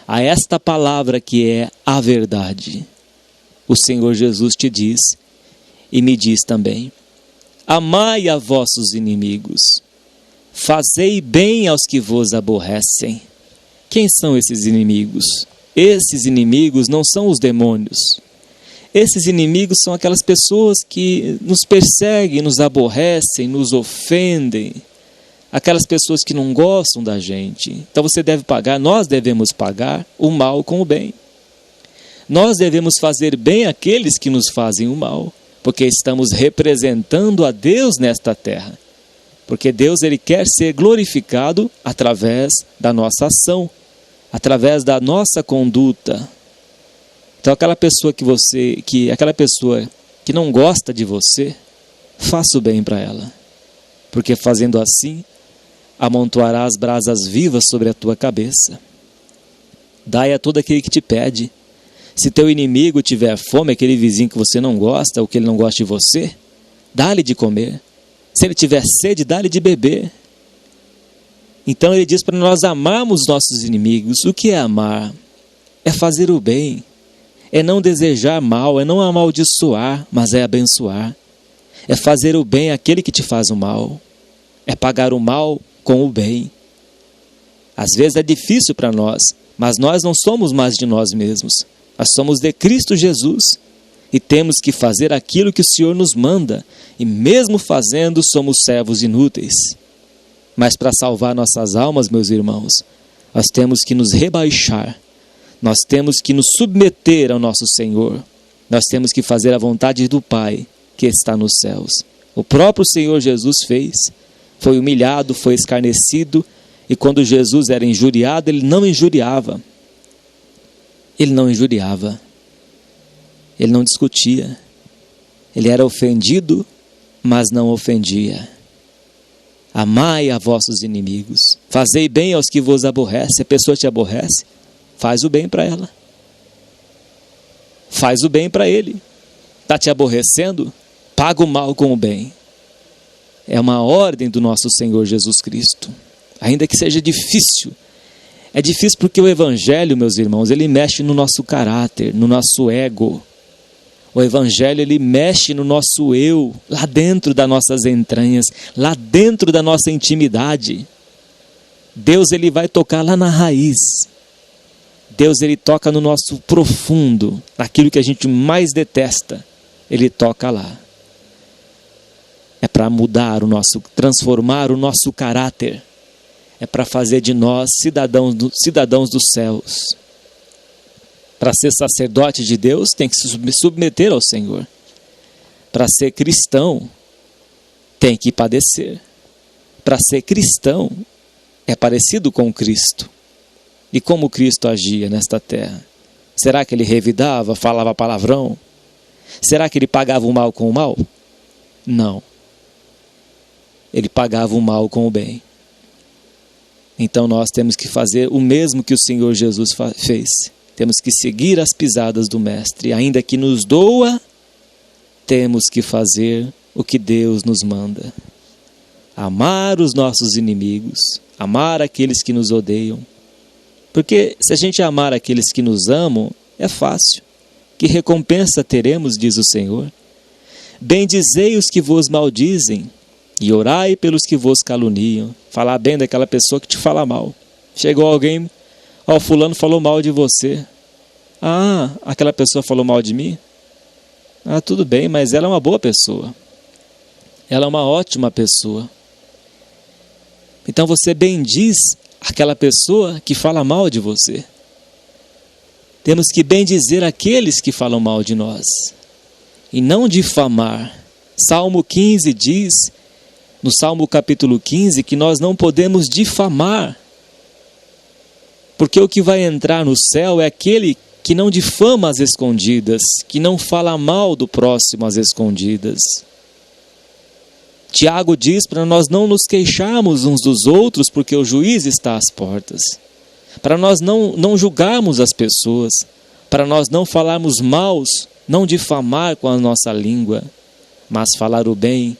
a esta palavra que é a verdade, o Senhor Jesus te diz e me diz também: amai a vossos inimigos, fazei bem aos que vos aborrecem. Quem são esses inimigos? Esses inimigos não são os demônios. Esses inimigos são aquelas pessoas que nos perseguem, nos aborrecem, nos ofendem. Aquelas pessoas que não gostam da gente. Então você deve pagar, nós devemos pagar o mal com o bem. Nós devemos fazer bem àqueles que nos fazem o mal, porque estamos representando a Deus nesta terra. Porque Deus, Ele quer ser glorificado através da nossa ação, através da nossa conduta. Então aquela pessoa que não gosta de você, faça o bem para ela. Porque fazendo assim, amontoará as brasas vivas sobre a tua cabeça. Dai a todo aquele que te pede. Se teu inimigo tiver fome, aquele vizinho que você não gosta, ou que ele não gosta de você, dá-lhe de comer. Se ele tiver sede, dá-lhe de beber. Então ele diz para nós amarmos nossos inimigos. O que é amar? É fazer o bem. É não desejar mal, é não amaldiçoar, mas é abençoar. É fazer o bem àquele que te faz o mal. É pagar o mal com o bem. Às vezes é difícil para nós, mas nós não somos mais de nós mesmos. Nós somos de Cristo Jesus e temos que fazer aquilo que o Senhor nos manda. E mesmo fazendo, somos servos inúteis. Mas para salvar nossas almas, meus irmãos, nós temos que nos rebaixar. Nós temos que nos submeter ao nosso Senhor. Nós temos que fazer a vontade do Pai que está nos céus. O próprio Senhor Jesus fez. Foi humilhado, foi escarnecido. E quando Jesus era injuriado, Ele não injuriava. Ele não injuriava. Ele não discutia. Ele era ofendido, mas não ofendia. Amai a vossos inimigos. Fazei bem aos que vos aborrecem. Se a pessoa te aborrece, faz o bem para ela. Faz o bem para ele. Está te aborrecendo? Paga o mal com o bem. É uma ordem do nosso Senhor Jesus Cristo. Ainda que seja difícil. É difícil porque o Evangelho, meus irmãos, ele mexe no nosso caráter, no nosso ego. O Evangelho, ele mexe no nosso eu, lá dentro das nossas entranhas, lá dentro da nossa intimidade. Deus, ele vai tocar lá na raiz. Deus, ele toca no nosso profundo, naquilo que a gente mais detesta. Ele toca lá. É para mudar transformar o nosso caráter. É para fazer de nós cidadãos dos céus. Para ser sacerdote de Deus, tem que se submeter ao Senhor. Para ser cristão, tem que padecer. Para ser cristão, é parecido com Cristo. E como Cristo agia nesta terra? Será que ele revidava, falava palavrão? Será que ele pagava o mal com o mal? Não. Ele pagava o mal com o bem. Então nós temos que fazer o mesmo que o Senhor Jesus fez. Temos que seguir as pisadas do Mestre. Ainda que nos doa, temos que fazer o que Deus nos manda. Amar os nossos inimigos. Amar aqueles que nos odeiam. Porque se a gente amar aqueles que nos amam, é fácil. Que recompensa teremos, diz o Senhor. Bendizei os que vos maldizem, e orai pelos que vos caluniam. Falar bem daquela pessoa que te fala mal. Chegou alguém Ó, fulano falou mal de você. Ah, aquela pessoa falou mal de mim? Ah, tudo bem, mas ela é uma boa pessoa. Ela é uma ótima pessoa. Então você bendiz aquela pessoa que fala mal de você. Temos que bendizer aqueles que falam mal de nós. E não difamar. Salmo 15 diz, no Salmo capítulo 15, que nós não podemos difamar. Porque o que vai entrar no céu é aquele que não difama às escondidas, que não fala mal do próximo às escondidas. Tiago diz para nós não nos queixarmos uns dos outros, porque o juiz está às portas. Para nós não julgarmos as pessoas, para nós não falarmos maus, não difamar com a nossa língua, mas falar o bem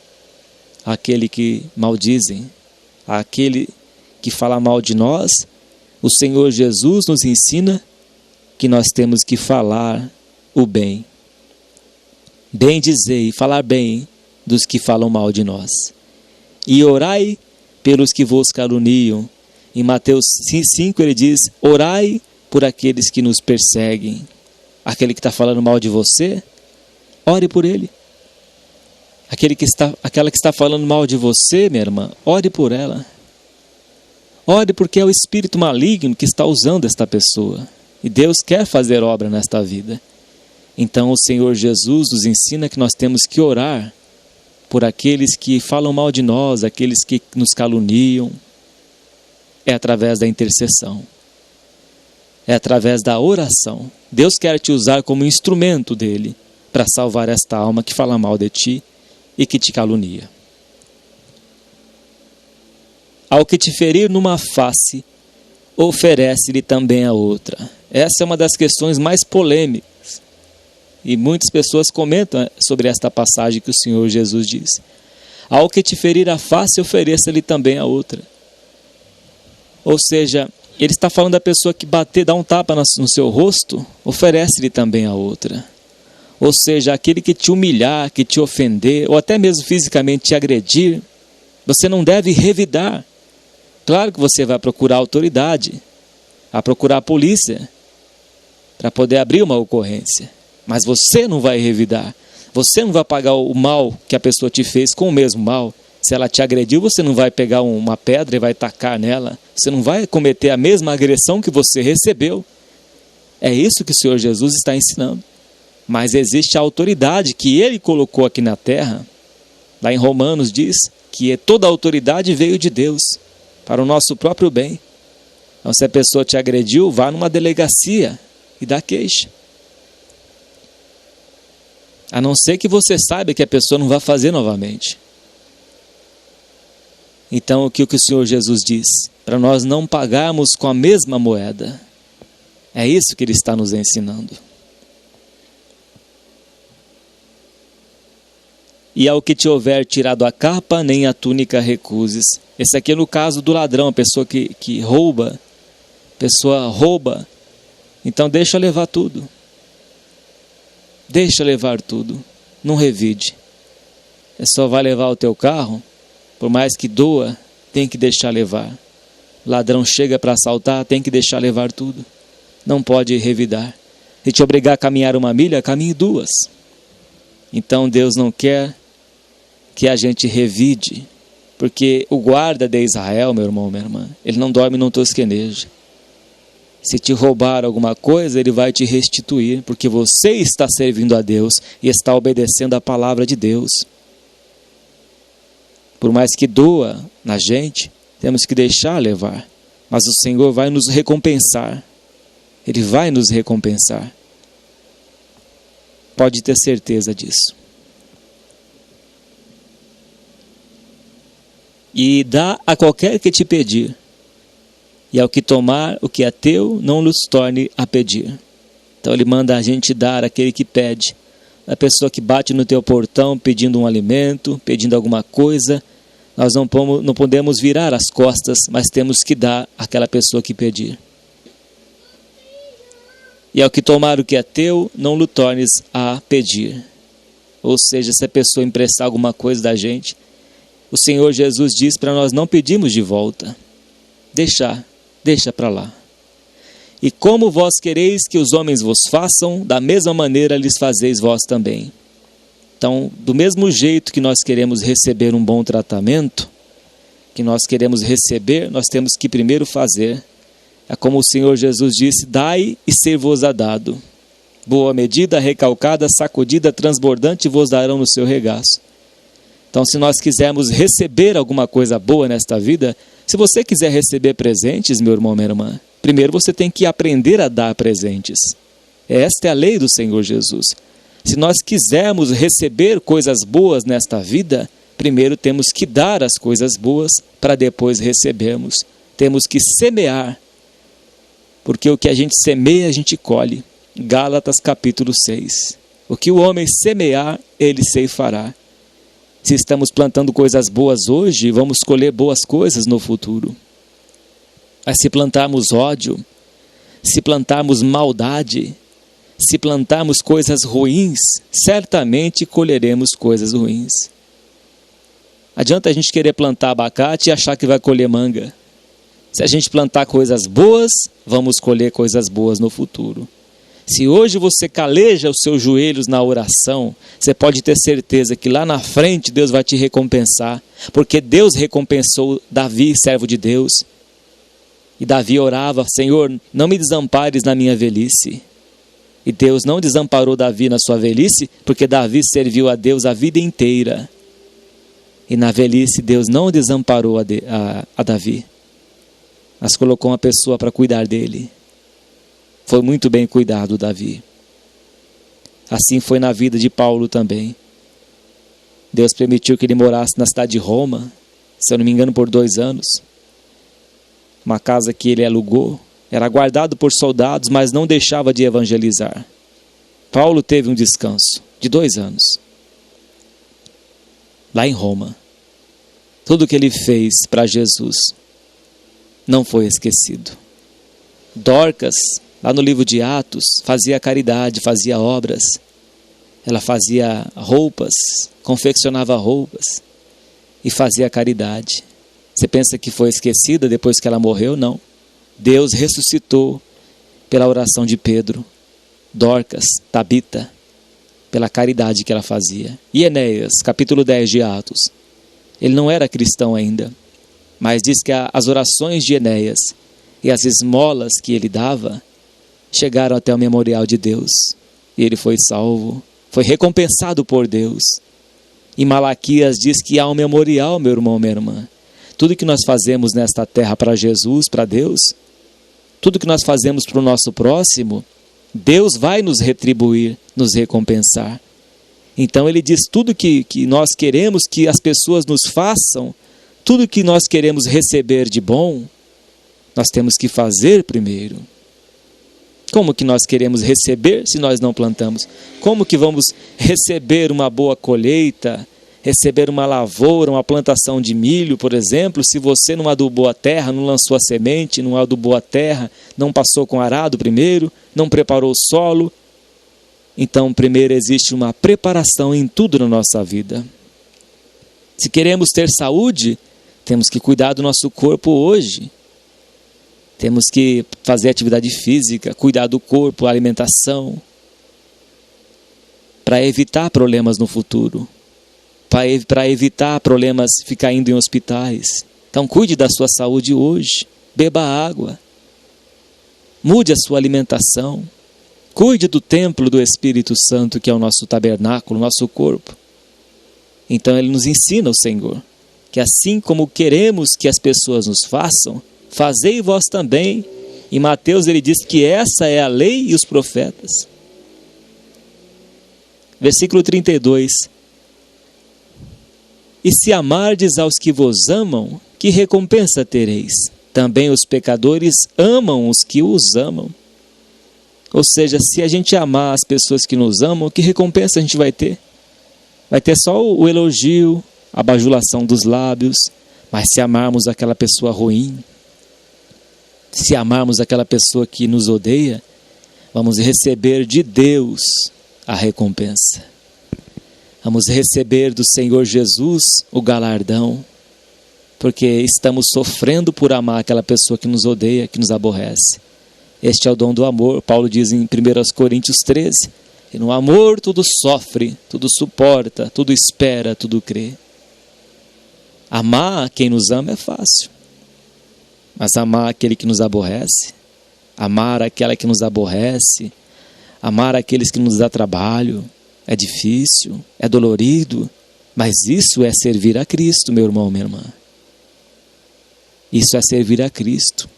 àquele que maldizem, àquele que fala mal de nós. O Senhor Jesus nos ensina que nós temos que falar o bem. Bem dizer, falar bem dos que falam mal de nós. E orai pelos que vos caluniam. Em Mateus 5 ele diz, orai por aqueles que nos perseguem. Aquele que está falando mal de você, ore por ele. Aquela que está falando mal de você, minha irmã, ore por ela. Ore porque é o espírito maligno que está usando esta pessoa. E Deus quer fazer obra nesta vida. Então o Senhor Jesus nos ensina que nós temos que orar por aqueles que falam mal de nós, aqueles que nos caluniam. É através da intercessão. É através da oração. Deus quer te usar como instrumento dele para salvar esta alma que fala mal de ti e que te calunia. Ao que te ferir numa face, oferece-lhe também a outra. Essa é uma das questões mais polêmicas. E muitas pessoas comentam sobre esta passagem que o Senhor Jesus diz. Ao que te ferir a face, ofereça-lhe também a outra. Ou seja, ele está falando da pessoa que bater, dá um tapa no seu rosto, oferece-lhe também a outra. Ou seja, aquele que te humilhar, que te ofender, ou até mesmo fisicamente te agredir, você não deve revidar. Claro que você vai procurar a autoridade, a procurar a polícia, para poder abrir uma ocorrência. Mas você não vai revidar. Você não vai pagar o mal que a pessoa te fez com o mesmo mal. Se ela te agrediu, você não vai pegar uma pedra e vai tacar nela. Você não vai cometer a mesma agressão que você recebeu. É isso que o Senhor Jesus está ensinando. Mas existe a autoridade que Ele colocou aqui na terra. Lá em Romanos diz que toda a autoridade veio de Deus, para o nosso próprio bem. Então, se a pessoa te agrediu, vá numa delegacia e dá queixa. A não ser que você saiba que a pessoa não vai fazer novamente. Então, o que o Senhor Jesus diz? Para nós não pagarmos com a mesma moeda. É isso que Ele está nos ensinando. E ao que te houver tirado a capa, nem a túnica recuses. Esse aqui é no caso do ladrão, a pessoa que rouba. Pessoa rouba. Então deixa levar tudo. Deixa levar tudo. Não revide. Só vai levar o teu carro, por mais que doa, tem que deixar levar. O ladrão chega para assaltar, tem que deixar levar tudo. Não pode revidar. Se te obrigar a caminhar 1 milha, caminhe 2. Então Deus não quer que a gente revide, porque o guarda de Israel, meu irmão, minha irmã, ele não dorme num tosquenejo. Se te roubar alguma coisa, ele vai te restituir, porque você está servindo a Deus e está obedecendo a palavra de Deus. Por mais que doa na gente, temos que deixar levar. Mas o Senhor vai nos recompensar. Ele vai nos recompensar. Pode ter certeza disso. E dá a qualquer que te pedir. E ao que tomar o que é teu, não nos torne a pedir. Então ele manda a gente dar àquele que pede. A pessoa que bate no teu portão pedindo um alimento, pedindo alguma coisa, nós não podemos virar as costas, mas temos que dar àquela pessoa que pedir. E ao que tomar o que é teu, não lhe tornes a pedir. Ou seja, se a pessoa emprestar alguma coisa da gente, o Senhor Jesus diz para nós não pedirmos de volta. Deixa para lá. E como vós quereis que os homens vos façam, da mesma maneira lhes fazeis vós também. Então, do mesmo jeito que nós queremos receber um bom tratamento, que nós queremos receber, nós temos que primeiro fazer. É como o Senhor Jesus disse: dai e ser-vos-á dado. Boa medida, recalcada, sacudida, transbordante, vos darão no seu regaço. Então, se nós quisermos receber alguma coisa boa nesta vida, se você quiser receber presentes, meu irmão, minha irmã, primeiro você tem que aprender a dar presentes. Esta é a lei do Senhor Jesus. Se nós quisermos receber coisas boas nesta vida, primeiro temos que dar as coisas boas para depois recebermos. Temos que semear, porque o que a gente semeia, a gente colhe. Gálatas capítulo 6. O que o homem semear, ele ceifará. Se estamos plantando coisas boas hoje, vamos colher boas coisas no futuro. Mas se plantarmos ódio, se plantarmos maldade, se plantarmos coisas ruins, certamente colheremos coisas ruins. Adianta a gente querer plantar abacate e achar que vai colher manga. Se a gente plantar coisas boas, vamos colher coisas boas no futuro. Se hoje você caleja os seus joelhos na oração, você pode ter certeza que lá na frente Deus vai te recompensar, porque Deus recompensou Davi, servo de Deus. E Davi orava: Senhor, não me desampares na minha velhice. E Deus não desamparou Davi na sua velhice, porque Davi serviu a Deus a vida inteira. E na velhice Deus não desamparou a Davi, mas colocou uma pessoa para cuidar dele. Foi muito bem cuidado Davi. Assim foi na vida de Paulo também. Deus permitiu que ele morasse na cidade de Roma, se eu não me engano por 2 anos. Uma casa que ele alugou, era guardado por soldados, mas não deixava de evangelizar. Paulo teve um descanso de 2 anos, lá em Roma. Tudo que ele fez para Jesus não foi esquecido. Dorcas, lá no livro de Atos, fazia caridade, fazia obras. Ela fazia roupas, confeccionava roupas e fazia caridade. Você pensa que foi esquecida depois que ela morreu? Não. Deus ressuscitou pela oração de Pedro, Dorcas, Tabita, pela caridade que ela fazia. E Enéas, capítulo 10 de Atos. Ele não era cristão ainda, mas diz que as orações de Enéas e as esmolas que ele dava chegaram até o memorial de Deus. E ele foi salvo, foi recompensado por Deus. E Malaquias diz que há um memorial, meu irmão, minha irmã. Tudo que nós fazemos nesta terra para Jesus, para Deus, tudo que nós fazemos para o nosso próximo, Deus vai nos retribuir, nos recompensar. Então ele diz: tudo que nós queremos que as pessoas nos façam, tudo que nós queremos receber de bom, nós temos que fazer primeiro. Como que nós queremos receber se nós não plantamos? Como que vamos receber uma boa colheita, receber uma lavoura, uma plantação de milho, por exemplo, se você não adubou a terra, não lançou a semente, não adubou a terra, não passou com arado primeiro, não preparou o solo? Então, primeiro existe uma preparação em tudo na nossa vida. Se queremos ter saúde, temos que cuidar do nosso corpo hoje. Temos que fazer atividade física, cuidar do corpo, alimentação, para evitar problemas no futuro, para evitar problemas ficar indo em hospitais. Então cuide da sua saúde hoje, beba água, mude a sua alimentação, cuide do templo do Espírito Santo, que é o nosso tabernáculo, o nosso corpo. Então ele nos ensina, o Senhor, que assim como queremos que as pessoas nos façam, fazei vós também. Em Mateus ele diz que essa é a lei e os profetas. Versículo 32. E se amardes aos que vos amam, que recompensa tereis? Também os pecadores amam os que os amam. Ou seja, se a gente amar as pessoas que nos amam, que recompensa a gente vai ter? Vai ter só o elogio, a bajulação dos lábios. Mas se amarmos aquela pessoa ruim, se amarmos aquela pessoa que nos odeia, vamos receber de Deus a recompensa. Vamos receber do Senhor Jesus o galardão, porque estamos sofrendo por amar aquela pessoa que nos odeia, que nos aborrece. Este é o dom do amor. Paulo diz em 1 Coríntios 13, que no amor tudo sofre, tudo suporta, tudo espera, tudo crê. Amar quem nos ama é fácil, mas amar aquele que nos aborrece, amar aquela que nos aborrece, amar aqueles que nos dá trabalho, é difícil, é dolorido, mas isso é servir a Cristo, meu irmão, minha irmã. Isso é servir a Cristo.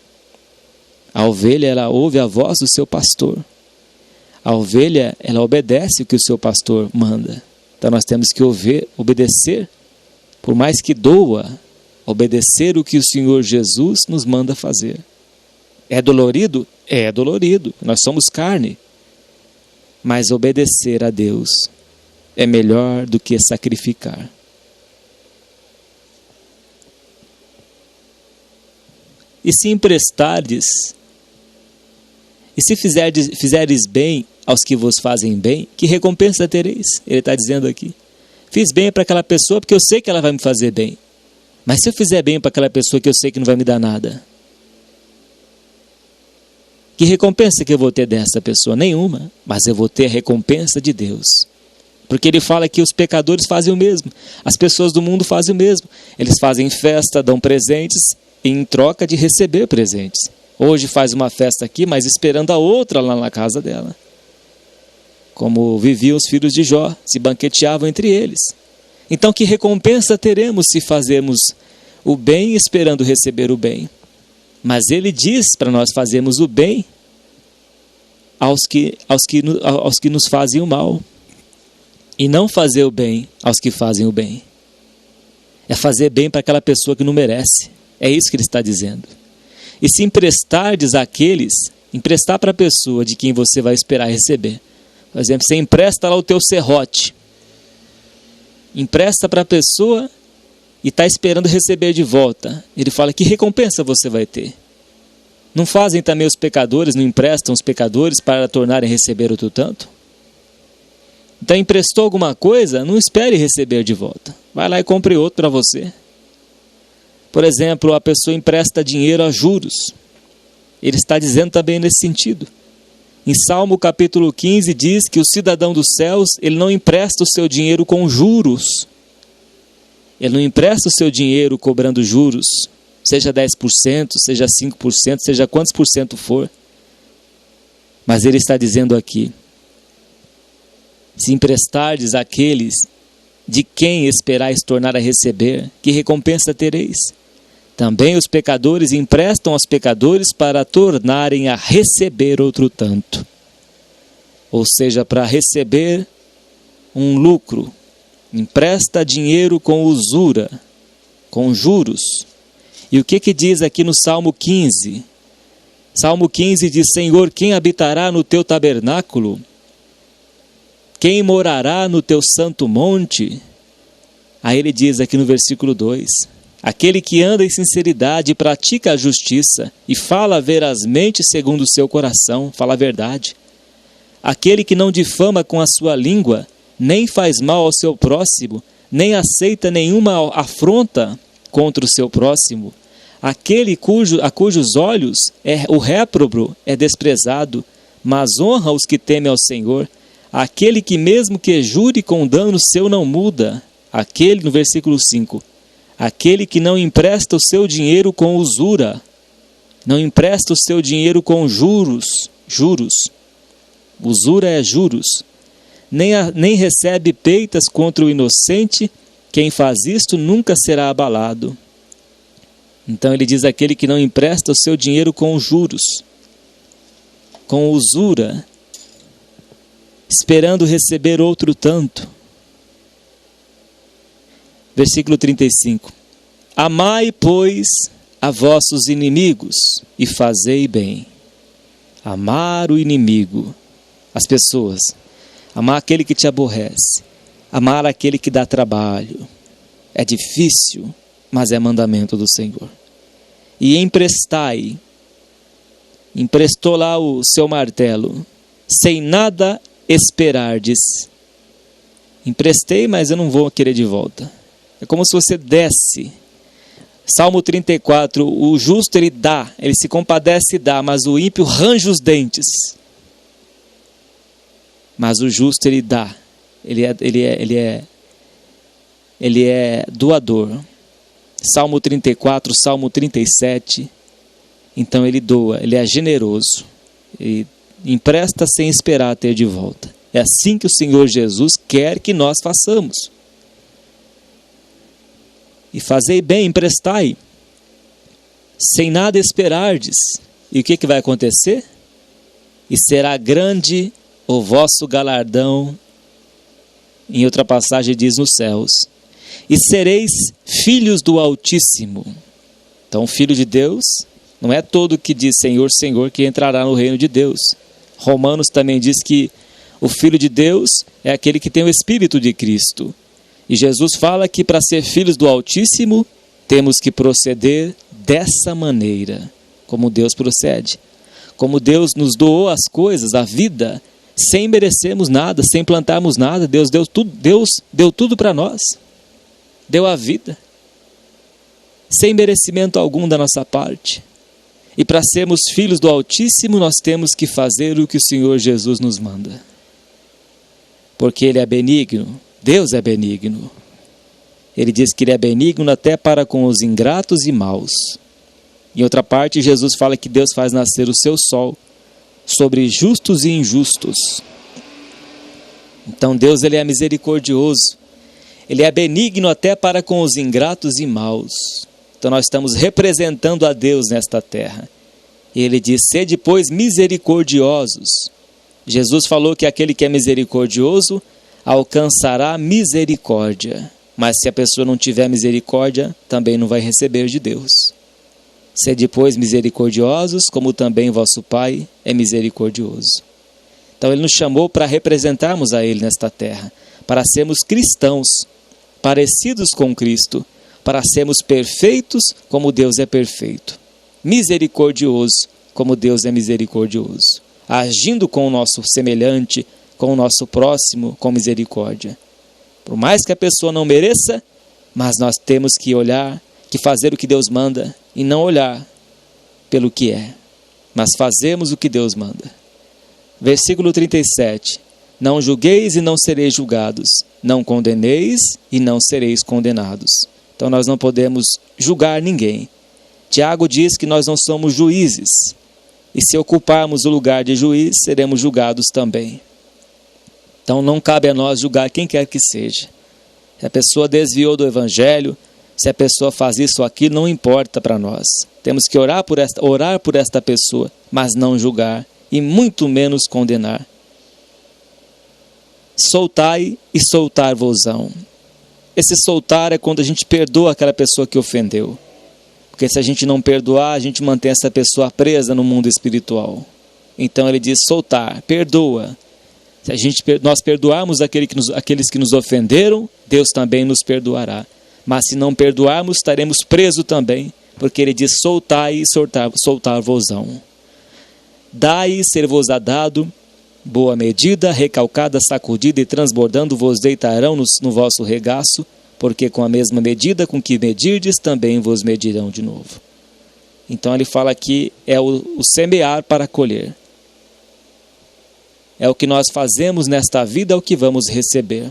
A ovelha, ela ouve a voz do seu pastor. A ovelha, ela obedece o que o seu pastor manda. Então nós temos que obedecer, por mais que doa, obedecer o que o Senhor Jesus nos manda fazer. É dolorido? É dolorido. Nós somos carne. Mas obedecer a Deus é melhor do que sacrificar. E se emprestardes, e se fizeres bem aos que vos fazem bem, que recompensa tereis? Ele está dizendo aqui. Fiz bem para aquela pessoa porque eu sei que ela vai me fazer bem. Mas se eu fizer bem para aquela pessoa que eu sei que não vai me dar nada, que recompensa que eu vou ter dessa pessoa? Nenhuma, mas eu vou ter a recompensa de Deus. Porque ele fala que os pecadores fazem o mesmo, as pessoas do mundo fazem o mesmo. Eles fazem festa, dão presentes, em troca de receber presentes. Hoje faz uma festa aqui, mas esperando a outra lá na casa dela. Como viviam os filhos de Jó, se banqueteavam entre eles. Então que recompensa teremos se fazermos o bem esperando receber o bem? Mas ele diz para nós fazermos o bem aos que nos fazem o mal. E não fazer o bem aos que fazem o bem. É fazer bem para aquela pessoa que não merece. É isso que ele está dizendo. E se emprestardes àqueles, emprestar para a pessoa de quem você vai esperar receber. Por exemplo, você empresta lá o teu serrote. Empresta para a pessoa e está esperando receber de volta. Ele fala, que recompensa você vai ter? Não fazem também os pecadores, não emprestam os pecadores para tornarem a receber outro tanto? Então emprestou alguma coisa, não espere receber de volta. Vai lá e compre outro para você. Por exemplo, a pessoa empresta dinheiro a juros. Ele está dizendo também nesse sentido. Em Salmo capítulo 15 diz que o cidadão dos céus, ele não empresta o seu dinheiro com juros. Ele não empresta o seu dinheiro cobrando juros, seja 10%, seja 5%, seja quantos por cento for. Mas ele está dizendo aqui, se emprestardes àqueles de quem esperais tornar a receber, que recompensa tereis? Também os pecadores emprestam aos pecadores para tornarem a receber outro tanto. Ou seja, para receber um lucro. Empresta dinheiro com usura, com juros. E o que diz aqui no Salmo 15? Salmo 15 diz, Senhor, quem habitará no teu tabernáculo? Quem morará no teu santo monte? Aí ele diz aqui no versículo 2, aquele que anda em sinceridade e pratica a justiça e fala verazmente segundo o seu coração, fala a verdade. Aquele que não difama com a sua língua, nem faz mal ao seu próximo, nem aceita nenhuma afronta contra o seu próximo. Aquele a cujos olhos o réprobo é desprezado, mas honra os que temem ao Senhor. Aquele que mesmo que jure com dano seu não muda. Aquele, no versículo 5, aquele que não empresta o seu dinheiro com usura, não empresta o seu dinheiro com juros. Usura é juros. Nem recebe peitas contra o inocente, quem faz isto nunca será abalado. Então ele diz aquele que não empresta o seu dinheiro com juros, com usura, esperando receber outro tanto. Versículo 35. Amai, pois, a vossos inimigos e fazei bem. Amar o inimigo, as pessoas. Amar aquele que te aborrece. Amar aquele que dá trabalho. É difícil, mas é mandamento do Senhor. E emprestai. Emprestou lá o seu martelo. Sem nada esperardes. Emprestei, mas eu não vou querer de volta. É como se você desse Salmo 34, o justo ele dá, ele se compadece e dá, mas o ímpio range os dentes. Mas o justo ele dá, ele é doador. Salmo 34, Salmo 37, então ele doa, ele é generoso, ele empresta sem esperar ter de volta. É assim que o Senhor Jesus quer que nós façamos. E fazei bem, emprestai, sem nada esperardes. E o que vai acontecer? E será grande o vosso galardão, em outra passagem diz, nos céus. E sereis filhos do Altíssimo. Então, filho de Deus, não é todo que diz Senhor, Senhor, que entrará no reino de Deus. Romanos também diz que o Filho de Deus é aquele que tem o Espírito de Cristo. E Jesus fala que para ser filhos do Altíssimo, temos que proceder dessa maneira, como Deus procede. Como Deus nos doou as coisas, a vida, sem merecermos nada, sem plantarmos nada, Deus deu tudo para nós. Deu a vida, sem merecimento algum da nossa parte. E para sermos filhos do Altíssimo, nós temos que fazer o que o Senhor Jesus nos manda. Porque Ele é benigno, Deus é benigno. Ele diz que Ele é benigno até para com os ingratos e maus. Em outra parte, Jesus fala que Deus faz nascer o seu sol sobre justos e injustos. Então Deus ele é misericordioso. Ele é benigno até para com os ingratos e maus. Então nós estamos representando a Deus nesta terra. E Ele diz, sede, pois, misericordiosos. Jesus falou que aquele que é misericordioso alcançará misericórdia. Mas se a pessoa não tiver misericórdia, também não vai receber de Deus. Sede, pois, misericordiosos, como também vosso Pai é misericordioso. Então Ele nos chamou para representarmos a Ele nesta terra, para sermos cristãos, parecidos com Cristo, para sermos perfeitos como Deus é perfeito, misericordioso como Deus é misericordioso, agindo com o nosso semelhante, com o nosso próximo, com misericórdia. Por mais que a pessoa não mereça, mas nós temos que olhar, que fazer o que Deus manda e não olhar pelo que é, mas fazemos o que Deus manda. Versículo 37. Não julgueis e não sereis julgados, não condeneis e não sereis condenados. Então nós não podemos julgar ninguém. Tiago diz que nós não somos juízes, e se ocuparmos o lugar de juiz, seremos julgados também. Então não cabe a nós julgar quem quer que seja. Se a pessoa desviou do Evangelho, se a pessoa faz isso ou aquilo, não importa para nós. Temos que orar por esta pessoa, mas não julgar, e muito menos condenar. Soltai e soltar-vos-ão. Esse soltar é quando a gente perdoa aquela pessoa que ofendeu. Porque se a gente não perdoar, a gente mantém essa pessoa presa no mundo espiritual. Então ele diz soltar, perdoa. Se nós perdoarmos aqueles que nos ofenderam, Deus também nos perdoará. Mas se não perdoarmos, estaremos presos também. Porque ele diz soltai e soltar-vos-ão. Dai e ser-vos-á dado, boa medida, recalcada, sacudida e transbordando vos deitarão no vosso regaço, porque com a mesma medida com que medirdes, também vos medirão de novo. Então ele fala que é o semear para colher. É o que nós fazemos nesta vida, é o que vamos receber.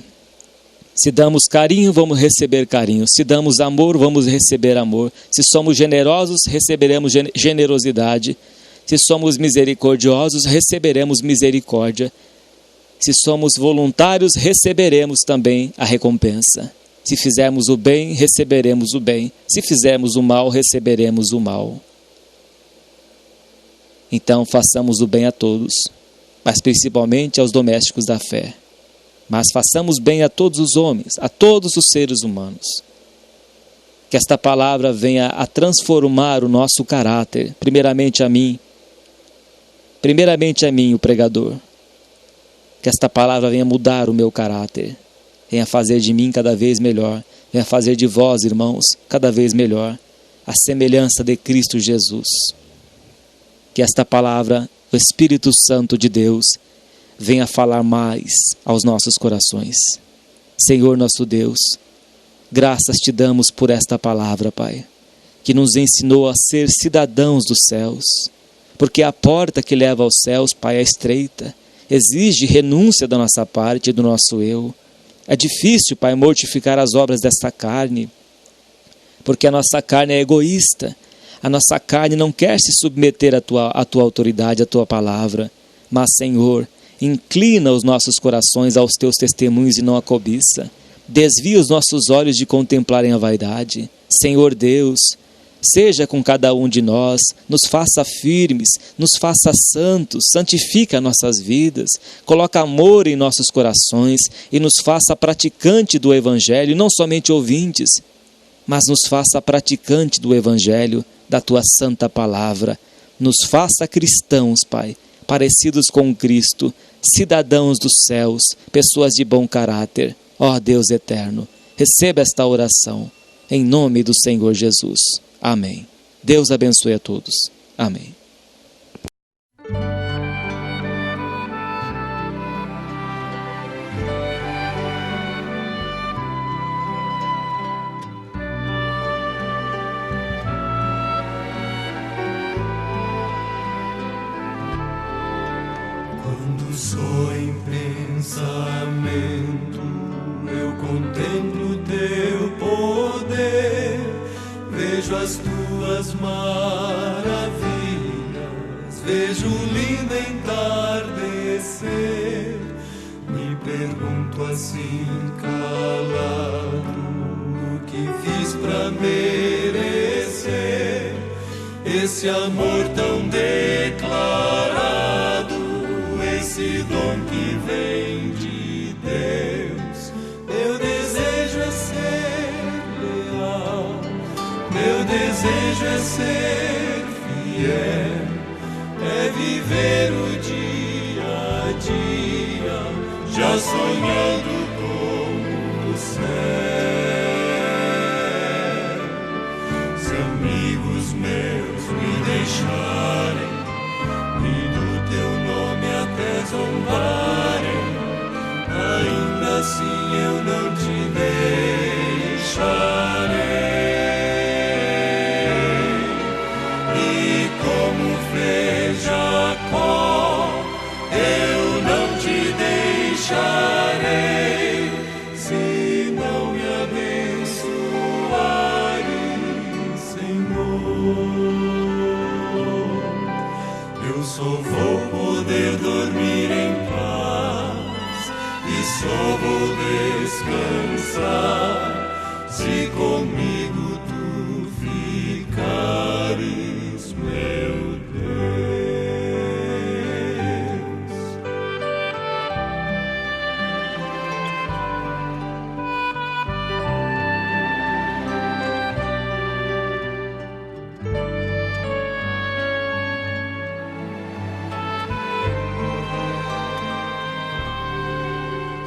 Se damos carinho, vamos receber carinho. Se damos amor, vamos receber amor. Se somos generosos, receberemos generosidade. Se somos misericordiosos, receberemos misericórdia. Se somos voluntários, receberemos também a recompensa. Se fizermos o bem, receberemos o bem. Se fizermos o mal, receberemos o mal. Então, façamos o bem a todos, mas principalmente aos domésticos da fé. Mas façamos bem a todos os homens, a todos os seres humanos. Que esta palavra venha a transformar o nosso caráter, primeiramente a mim, o pregador. Que esta palavra venha mudar o meu caráter, venha fazer de mim cada vez melhor, venha fazer de vós, irmãos, cada vez melhor, a semelhança de Cristo Jesus. Que esta palavra, o Espírito Santo de Deus, venha falar mais aos nossos corações. Senhor nosso Deus, graças te damos por esta palavra, Pai. que nos ensinou a ser cidadãos dos céus. Porque a porta que leva aos céus, Pai, é estreita, exige renúncia da nossa parte e do nosso eu. É difícil, Pai, mortificar as obras desta carne, porque a nossa carne é egoísta. A nossa carne não quer se submeter à tua autoridade, à tua palavra. Mas, Senhor, inclina os nossos corações aos teus testemunhos e não à cobiça. Desvia os nossos olhos de contemplarem a vaidade. Senhor Deus, seja com cada um de nós, nos faça firmes, nos faça santos, santifica nossas vidas, coloca amor em nossos corações e nos faça praticante do Evangelho, não somente ouvintes, mas nos faça praticante do Evangelho, da Tua santa palavra. Nos faça cristãos, Pai, parecidos com Cristo, cidadãos dos céus, pessoas de bom caráter. Ó Deus eterno, receba esta oração, em nome do Senhor Jesus. Amém. Deus abençoe a todos. Amém. Quando sou em pensamento, eu contemplo teu poder, vejo as tuas maravilhas, vejo o lindo entardecer. Me pergunto assim calado, o que fiz pra merecer esse amor tão declarado, esse dom que vem de Deus. Meu desejo é ser leal, meu desejo é ser fiel, é viver o dia a dia, já sonhando com o céu. Se amigos meus me deixarem e do teu nome até zombarem, ainda assim eu não te deixarei. E como fez Jacó, eu não te deixarei, se não me abençoares, Senhor. Eu só vou poder dormir em paz e só vou descansar se comigo tu ficares, meu Deus.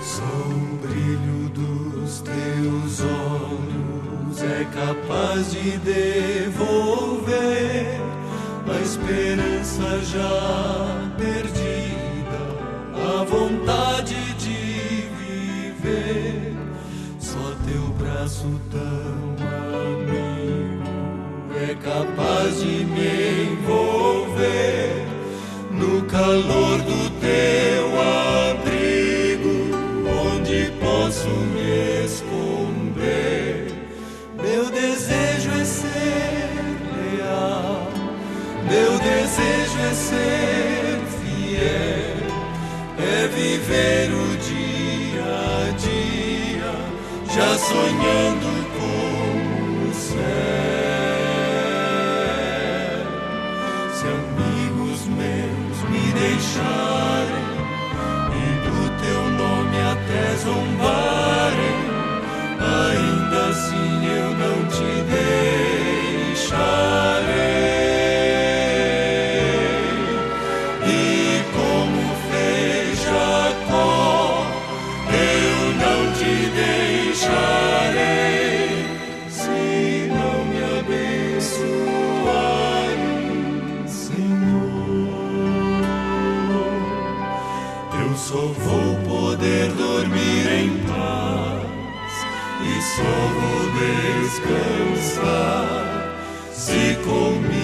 Só o brilho dos teus olhos é capaz de devolver a esperança já perdida, a vontade de viver. Só teu braço tão amigo é capaz de me envolver no calor do teu abrigo, onde posso me esconder. Meu desejo é ser leal, meu desejo é ser fiel, é viver o dia a dia, já sonhando com o céu. Se amigos meus me deixarem e do teu nome até zombarem, ainda assim eu não te deixarei. E como fez Jacó, eu não te deixarei, se não me abençoares, Senhor. Eu só vou poder dormir em paz e só vou descansar se comigo